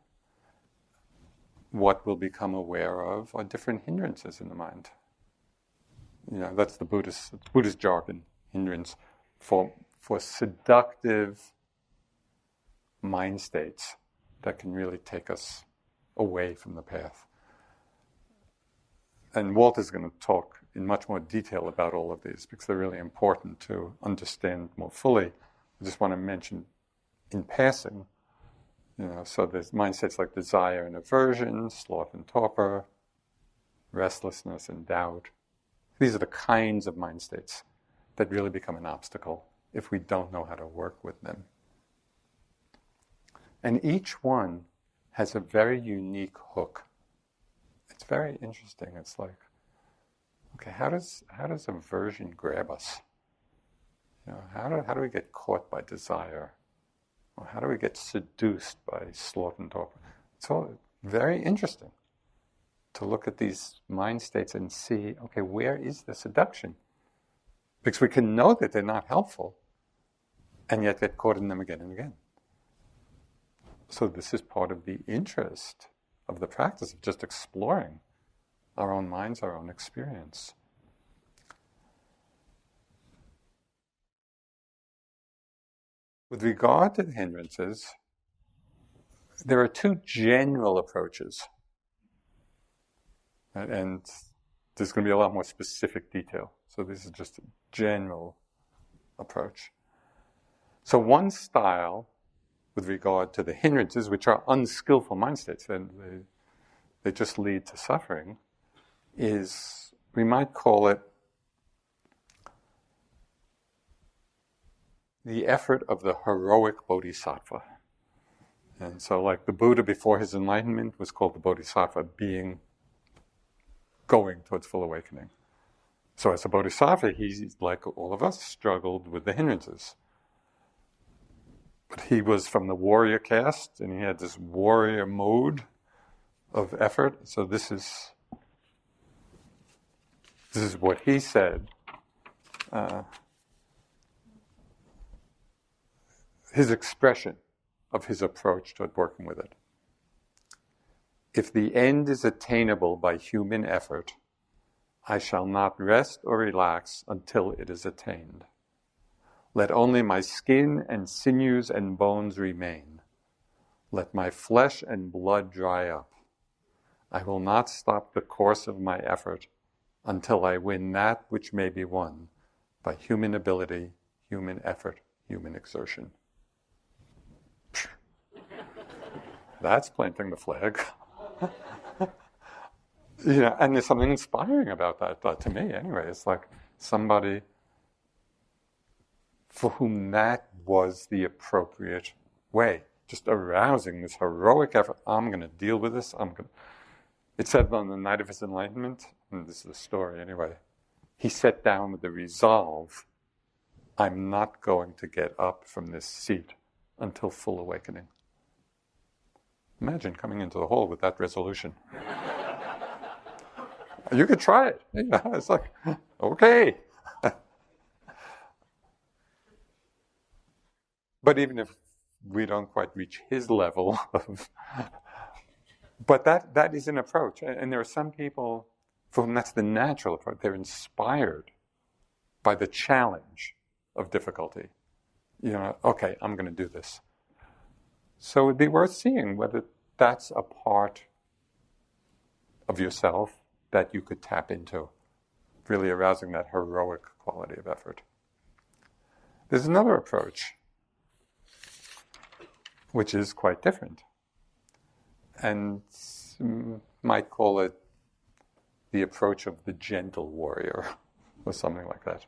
what we'll become aware of are different hindrances in the mind. That's the Buddhist jargon, hindrance, for seductive mind states that can really take us away from the path. And Walt is going to talk in much more detail about all of these because they're really important to understand more fully. I just want to mention in passing, so there's mindsets like desire and aversion, sloth and torpor, restlessness and doubt. These are the kinds of mind states that really become an obstacle if we don't know how to work with them. And each one has a very unique hook. It's very interesting. It's like, okay, how does aversion grab us? How do we get caught by desire? Or how do we get seduced by sloth and torpor? It's all very interesting to look at these mind states and see, okay, where is the seduction? Because we can know that they're not helpful, and yet get caught in them again and again. So this is part of the interest of the practice of just exploring our own minds, our own experience. With regard to the hindrances, there are two general approaches. And there's going to be a lot more specific detail. So this is just a general approach. So one style, with regard to the hindrances, which are unskillful mind states, and they just lead to suffering, is, we might call it the effort of the heroic bodhisattva. And so like the Buddha before his enlightenment was called the bodhisattva, going towards full awakening. So as a bodhisattva, he, like all of us, struggled with the hindrances. But he was from the warrior caste, and he had this warrior mode of effort. So this is what he said. His expression of his approach toward working with it. If the end is attainable by human effort, I shall not rest or relax until it is attained. Let only my skin and sinews and bones remain. Let my flesh and blood dry up. I will not stop the course of my effort until I win that which may be won by human ability, human effort, human exertion. That's planting the flag. And there's something inspiring about that to me anyway. It's like somebody for whom that was the appropriate way, just arousing this heroic effort. I'm going to deal with this. It said on the night of his enlightenment, and this is the story anyway, he sat down with the resolve, I'm not going to get up from this seat until full awakening. Imagine coming into the hall with that resolution. You could try it. It's like, okay. But even if we don't quite reach his level of... But that is an approach. And there are some people for whom that's the natural approach. They're inspired by the challenge of difficulty. Okay, I'm going to do this. So it'd be worth seeing whether that's a part of yourself that you could tap into, really arousing that heroic quality of effort. There's another approach, which is quite different, and might call it the approach of the gentle warrior, or something like that.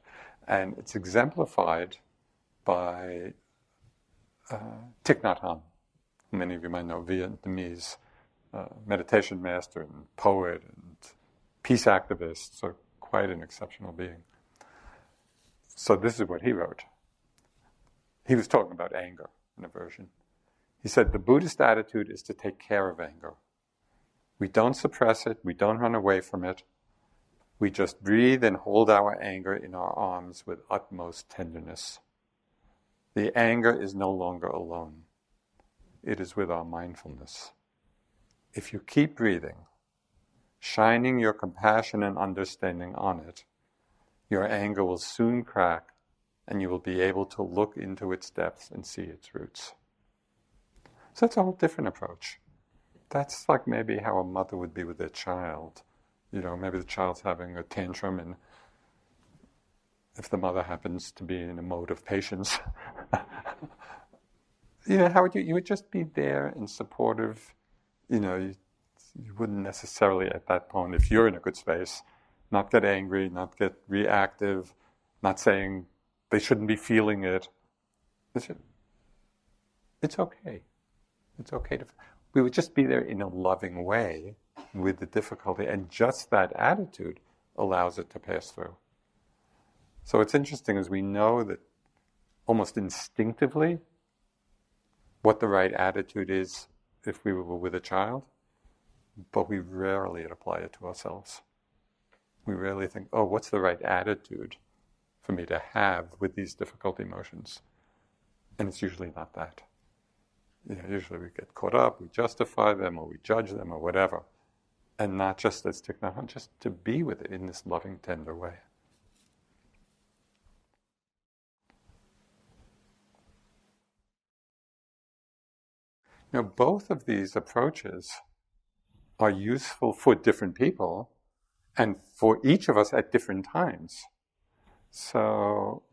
And it's exemplified by Thich Nhat Hanh. Many of you might know, Vietnamese meditation master and poet and peace activist, so quite an exceptional being. So this is what he wrote. He was talking about anger and aversion. He said, the Buddhist attitude is to take care of anger. We don't suppress it, we don't run away from it. We just breathe and hold our anger in our arms with utmost tenderness. The anger is no longer alone. It is with our mindfulness. If you keep breathing, shining your compassion and understanding on it, your anger will soon crack and you will be able to look into its depths and see its roots. So that's a whole different approach. That's like maybe how a mother would be with their child. Maybe the child's having a tantrum, and if the mother happens to be in a mode of patience, how would you would just be there and supportive. You wouldn't necessarily at that point, if you're in a good space, not get angry, not get reactive, not saying they shouldn't be feeling it. It's okay. It's okay we would just be there in a loving way with the difficulty, and just that attitude allows it to pass through. So it's interesting as we know that almost instinctively what the right attitude is if we were with a child, but we rarely apply it to ourselves. We rarely think, what's the right attitude for me to have with these difficult emotions? And it's usually not that. Usually we get caught up, we justify them, or we judge them, or whatever. And not just as Thich Nhat Hanh, just to be with it in this loving, tender way. Both of these approaches are useful for different people and for each of us at different times. So,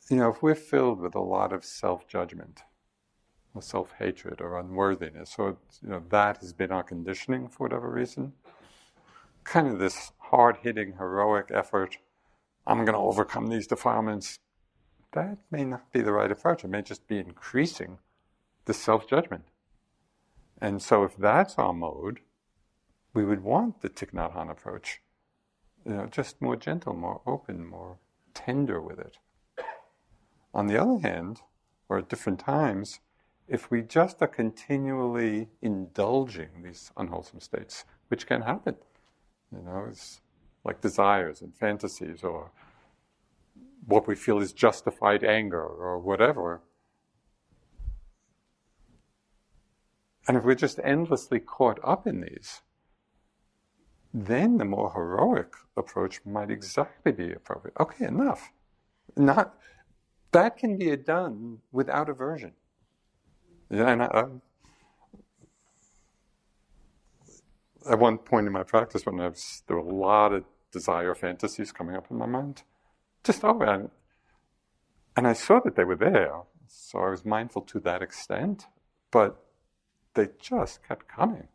if we're filled with a lot of self-judgment, or self-hatred, or unworthiness, or that has been our conditioning for whatever reason, kind of this hard-hitting, heroic effort, I'm going to overcome these defilements, that may not be the right approach. It may just be increasing the self-judgment. And so if that's our mode, we would want the Thich Nhat Hanh approach. Just more gentle, more open, more tender with it. On the other hand, or at different times, if we just are continually indulging these unwholesome states, which can happen, it's like desires and fantasies, or what we feel is justified anger, or whatever, And if we're just endlessly caught up in these, then the more heroic approach might exactly be appropriate. Okay, enough. That can be done without aversion. And at one point in my practice, when there were a lot of desire fantasies coming up in my mind, and I saw that they were there, so I was mindful to that extent, but they just kept coming.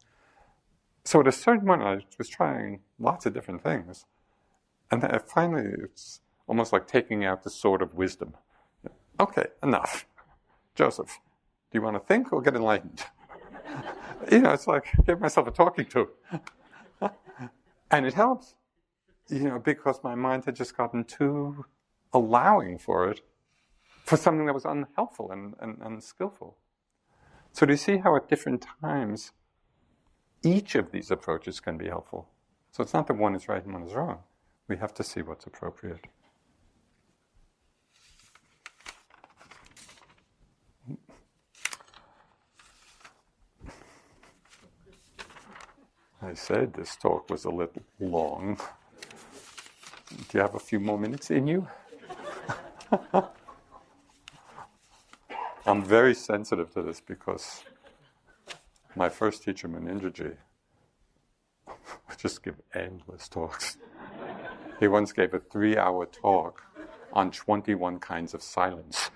So at a certain point, I was trying lots of different things, and then finally, it's almost like taking out the sword of wisdom. Okay, enough. Joseph, do you want to think or get enlightened? It's like I gave myself a talking to. And it helps, because my mind had just gotten too allowing for it, for something that was unhelpful and unskillful. So do you see how at different times each of these approaches can be helpful? So it's not that one is right and one is wrong. We have to see what's appropriate. I said this talk was a little long. Do you have a few more minutes in you? I'm very sensitive to this because my first teacher, Munindraji, would just give endless talks. He once gave a 3-hour talk on 21 kinds of silence.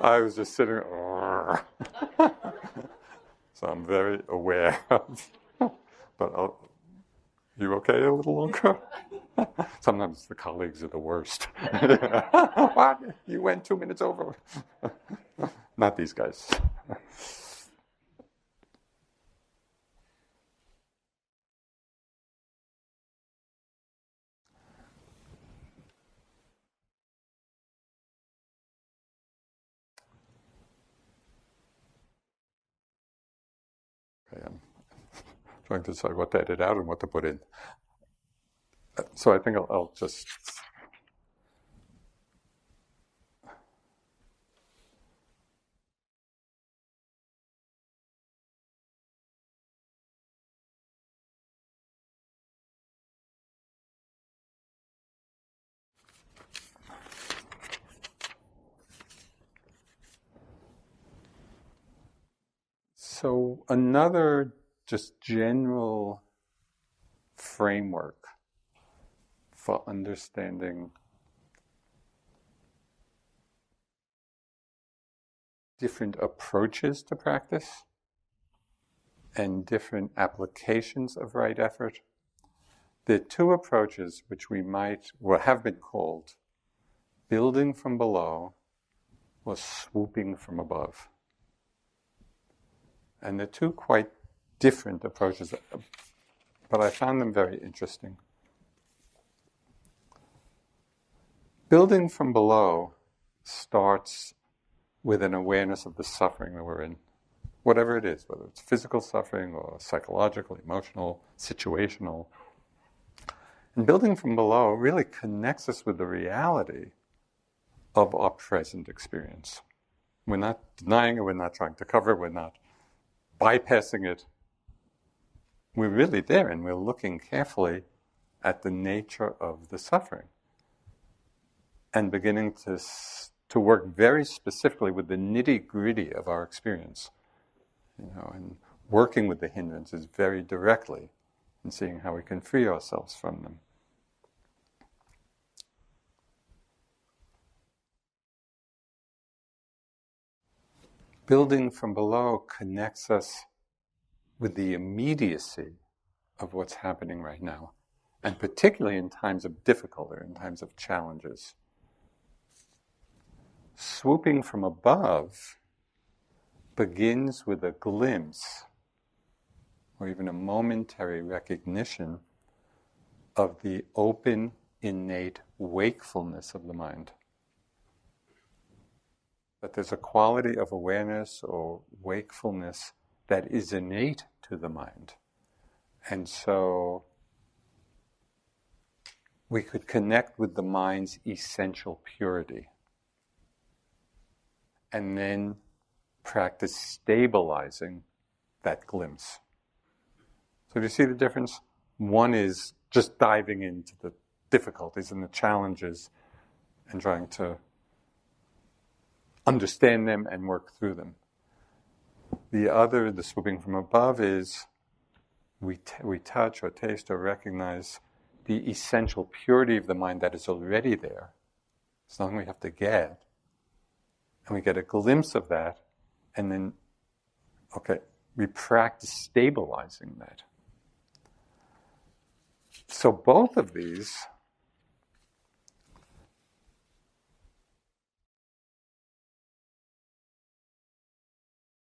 I was just sitting, so I'm very aware of, but you okay a little longer? Sometimes the colleagues are the worst. What? You went 2 minutes over. Not these guys. Okay, I'm trying to decide what to edit out and what to put in. So I think I'll just... So another just general framework for understanding different approaches to practice and different applications of right effort. There are two approaches which have been called building from below or swooping from above. And they're two quite different approaches, but I found them very interesting. Building from below starts with an awareness of the suffering that we're in, whatever it is, whether it's physical suffering or psychological, emotional, situational. And building from below really connects us with the reality of our present experience. We're not denying it, we're not trying to cover it, we're not bypassing it. We're really there, and we're looking carefully at the nature of the suffering and beginning to work very specifically with the nitty-gritty of our experience, and working with the hindrances very directly and seeing how we can free ourselves from them. Building from below connects us with the immediacy of what's happening right now, and particularly in times of difficulty, in times of challenges. Swooping from above begins with a glimpse or even a momentary recognition of the open, innate wakefulness of the mind. That there's a quality of awareness or wakefulness that is innate to the mind. And so we could connect with the mind's essential purity. And then practice stabilizing that glimpse. So do you see the difference? One is just diving into the difficulties and the challenges and trying to understand them and work through them. The other, the swooping from above, is we touch or taste or recognize the essential purity of the mind that is already there. It's something we have to get. And we get a glimpse of that, and then, we practice stabilizing that. So both of these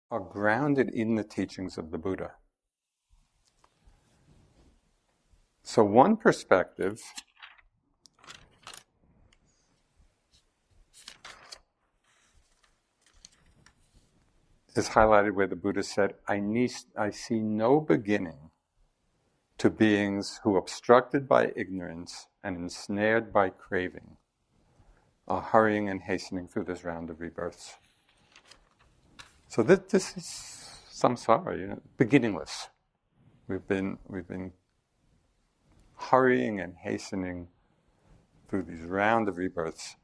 are grounded in the teachings of the Buddha. So one perspective is highlighted where the Buddha said, I see no beginning to beings who, obstructed by ignorance and ensnared by craving, are hurrying and hastening through this round of rebirths. So this is samsara, beginningless. We've been hurrying and hastening through these round of rebirths,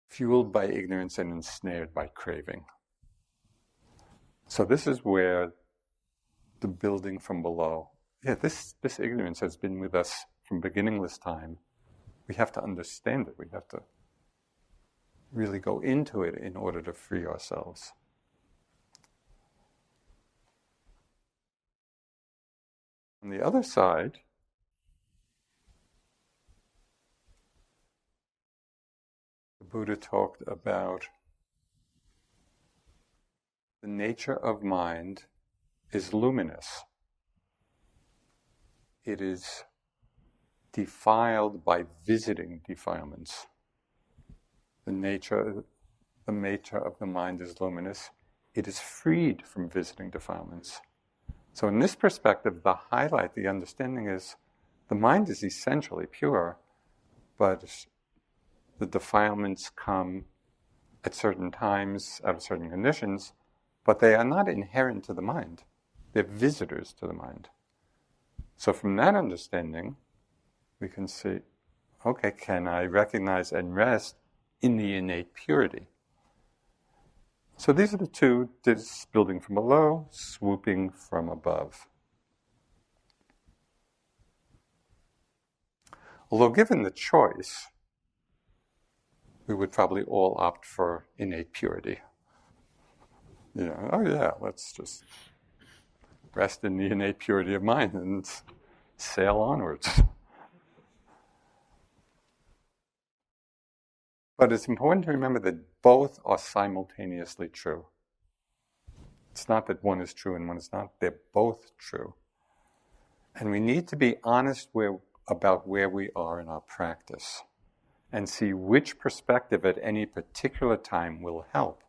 fueled by ignorance and ensnared by craving. So this is where the building from below, this ignorance has been with us from beginningless time. We have to understand it. We have to really go into it in order to free ourselves. On the other side, the Buddha talked about the nature of mind is luminous. It is defiled by visiting defilements. The nature of the mind is luminous. It is freed from visiting defilements. So in this perspective, the highlight, the understanding is the mind is essentially pure, but the defilements come at certain times, out of certain conditions, but they are not inherent to the mind. They're visitors to the mind. So from that understanding, we can see, can I recognize and rest in the innate purity? So these are the two, this building from below, swooping from above. Although given the choice, we would probably all opt for innate purity. Let's just rest in the innate purity of mind and sail onwards. But it's important to remember that both are simultaneously true. It's not that one is true and one is not. They're both true. And we need to be honest about where we are in our practice and see which perspective at any particular time will help.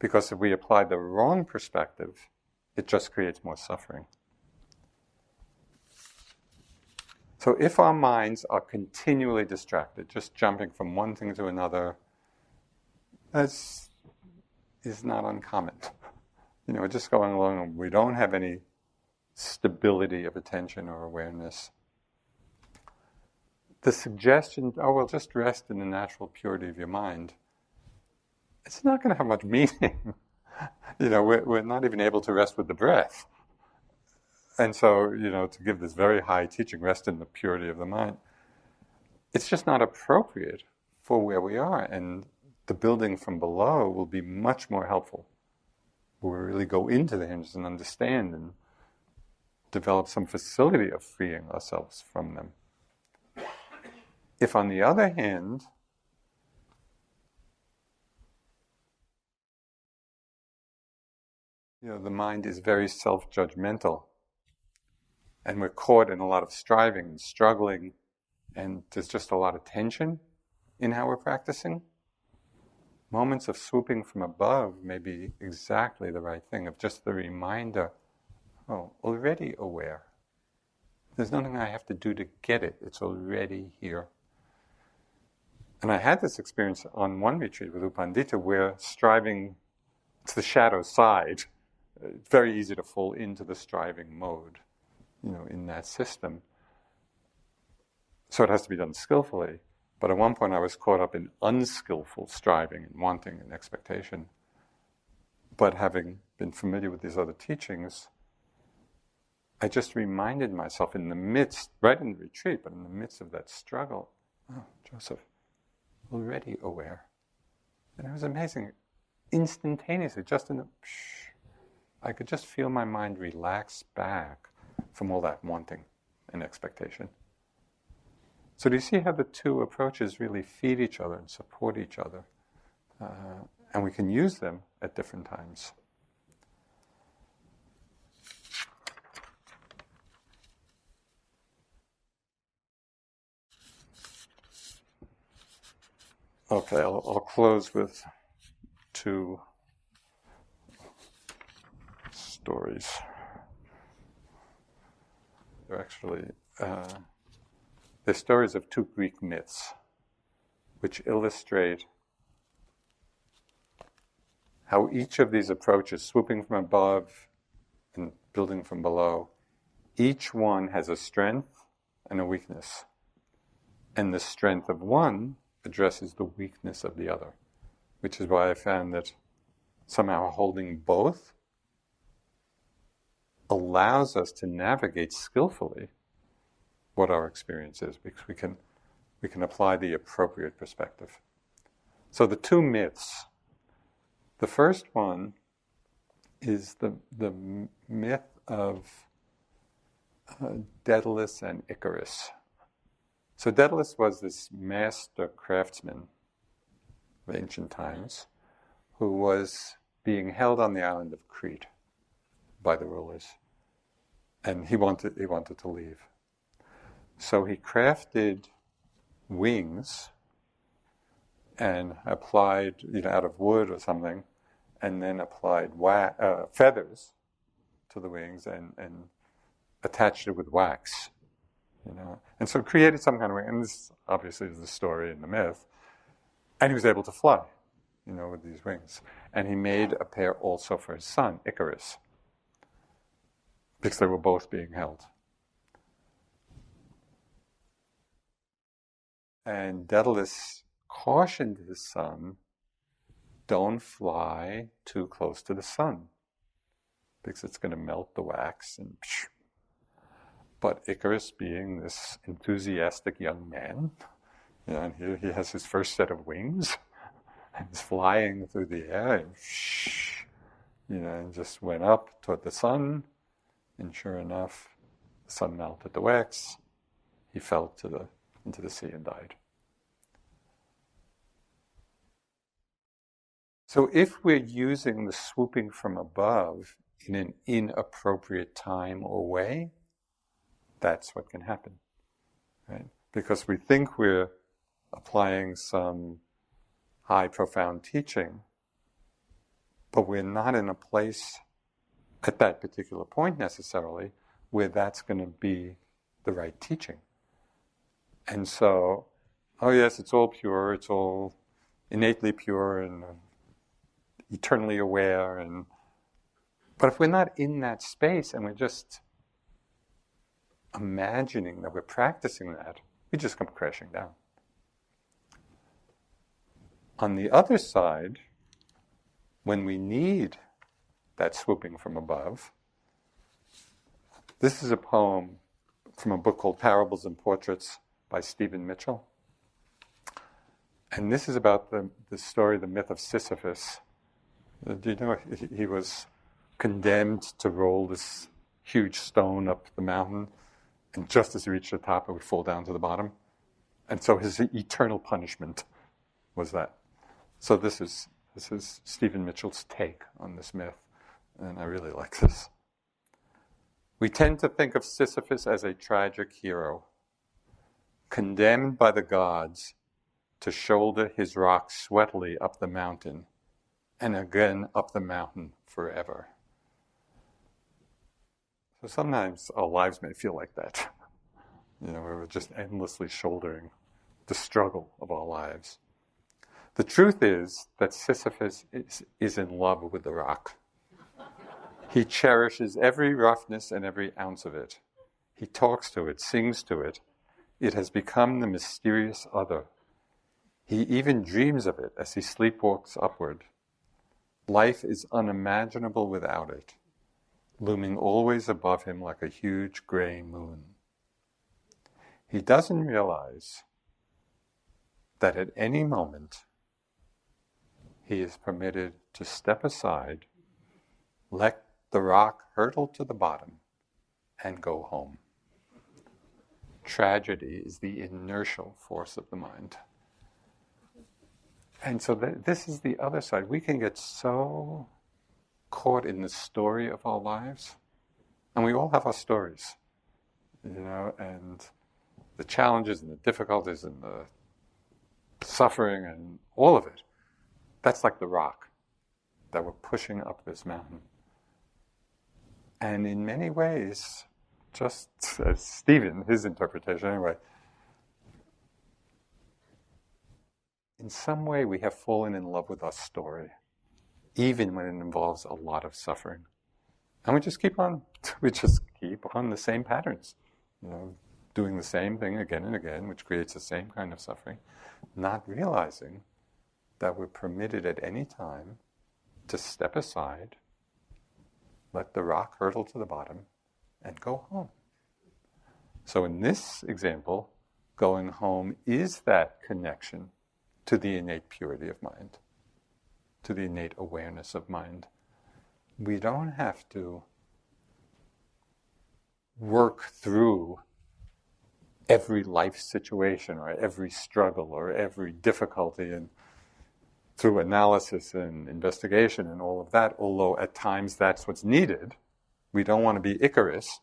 Because if we apply the wrong perspective, it just creates more suffering. So if our minds are continually distracted, just jumping from one thing to another, that is not uncommon. Just going along and we don't have any stability of attention or awareness. The suggestion, just rest in the natural purity of your mind, it's not going to have much meaning. We're not even able to rest with the breath. And so, to give this very high teaching, rest in the purity of the mind, it's just not appropriate for where we are. And the building from below will be much more helpful. We'll really go into the hinges and understand and develop some facility of freeing ourselves from them. If, on the other hand, the mind is very self-judgmental, and we're caught in a lot of striving and struggling, and there's just a lot of tension in how we're practicing, moments of swooping from above may be exactly the right thing, of just the reminder, already aware. There's nothing I have to do to get it. It's already here. And I had this experience on one retreat with U Pandita where striving, it's the shadow side. It's very easy to fall into the striving mode, in that system. So it has to be done skillfully. But at one point I was caught up in unskillful striving and wanting and expectation. But having been familiar with these other teachings, I just reminded myself in the midst, right in the retreat, but in the midst of that struggle, oh, Joseph, already aware. And it was amazing. Instantaneously, just in the I could just feel my mind relax back from all that wanting and expectation. So do you see how the two approaches really feed each other and support each other? And we can use them at different times. Okay, I'll close with two stories. They're actually they're stories of two Greek myths, which illustrate how each of these approaches, swooping from above and building from below, each one has a strength and a weakness. And the strength of one addresses the weakness of the other, which is why I found that somehow holding both allows us to navigate skillfully what our experience is, because we can apply the appropriate perspective. So the two myths. The first one is the myth of Daedalus and Icarus. So Daedalus was this master craftsman of ancient times who was being held on the island of Crete by the rulers, and he wanted to leave. So he crafted wings and applied, out of wood or something, and then applied feathers to the wings and attached it with wax, And so created some kind of wing, and this obviously is the story in the myth, and he was able to fly, with these wings. And he made a pair also for his son, Icarus, because they were both being held. And Daedalus cautioned his son, don't fly too close to the sun, because it's going to melt the wax. But Icarus, being this enthusiastic young man, and here he has his first set of wings, and he's flying through the air, and just went up toward the sun, and sure enough, the sun melted the wax. He fell into the sea and died. So if we're using the swooping from above in an inappropriate time or way, that's what can happen, right? Because we think we're applying some high, profound teaching, but we're not in a place at that particular point necessarily where that's going to be the right teaching. And so, oh yes, it's all pure, it's all innately pure and eternally aware, but if we're not in that space and we're just imagining that we're practicing that, we just come crashing down. On the other side, when we need that swooping from above, this is a poem from a book called Parables and Portraits by Stephen Mitchell. And this is about the story, the myth of Sisyphus. Do you know he was condemned to roll this huge stone up the mountain, and just as he reached the top, it would fall down to the bottom. And so his eternal punishment was that. So this is Stephen Mitchell's take on this myth, and I really like this. We tend to think of Sisyphus as a tragic hero, condemned by the gods to shoulder his rock sweatily up the mountain, and again up the mountain forever. So sometimes our lives may feel like that. We're just endlessly shouldering the struggle of our lives. The truth is that Sisyphus is in love with the rock. He cherishes every roughness and every ounce of it. He talks to it, sings to it. It has become the mysterious other. He even dreams of it as he sleepwalks upward. Life is unimaginable without it, looming always above him like a huge gray moon. He doesn't realize that at any moment he is permitted to step aside, let the rock hurtle to the bottom, and go home. Tragedy is the inertial force of the mind. And so this is the other side. We can get so caught in the story of our lives, and we all have our stories, and the challenges and the difficulties and the suffering and all of it. That's like the rock that we're pushing up this mountain. And in many ways, just as Stephen, his interpretation anyway, in some way we have fallen in love with our story, even when it involves a lot of suffering. And we just keep on the same patterns, doing the same thing again and again, which creates the same kind of suffering, not realizing that we're permitted at any time to step aside, let the rock hurtle to the bottom, and go home. So in this example, going home is that connection to the innate purity of mind, to the innate awareness of mind. We don't have to work through every life situation or every struggle or every difficulty and through analysis and investigation and all of that, although at times that's what's needed. We don't want to be Icarus,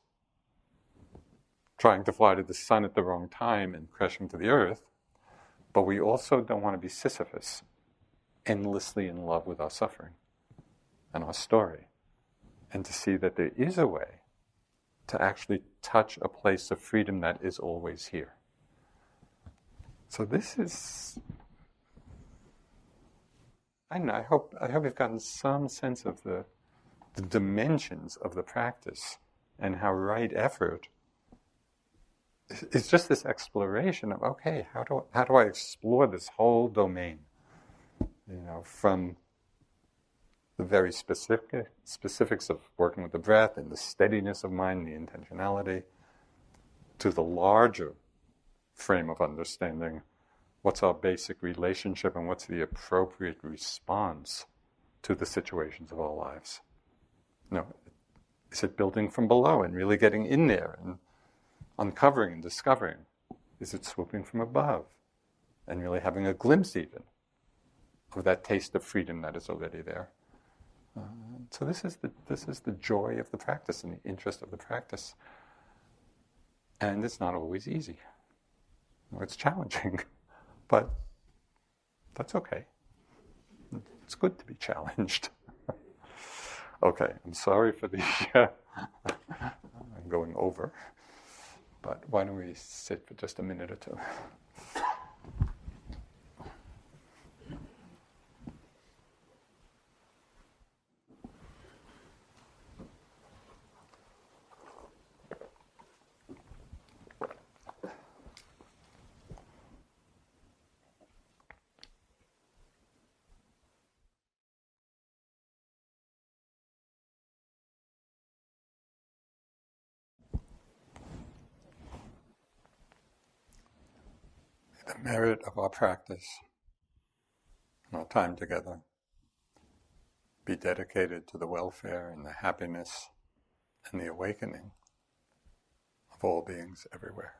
trying to fly to the sun at the wrong time and crashing to the earth, but we also don't want to be Sisyphus, endlessly in love with our suffering and our story, and to see that there is a way to actually touch a place of freedom that is always here. So this is, I hope you've gotten some sense of the dimensions of the practice and how right effort is just this exploration of, okay, how do I explore this whole domain? From the very specifics of working with the breath and the steadiness of mind, the intentionality, to the larger frame of understanding. What's our basic relationship and what's the appropriate response to the situations of our lives? Is it building from below and really getting in there and uncovering and discovering? Is it swooping from above and really having a glimpse even of that taste of freedom that is already there? So this is the joy of the practice and the interest of the practice. And it's not always easy. It's challenging, but that's okay. It's good to be challenged. Okay, I'm sorry for the I'm going over, but why don't we sit for just a minute or two? The merit of our practice and our time together be dedicated to the welfare and the happiness and the awakening of all beings everywhere.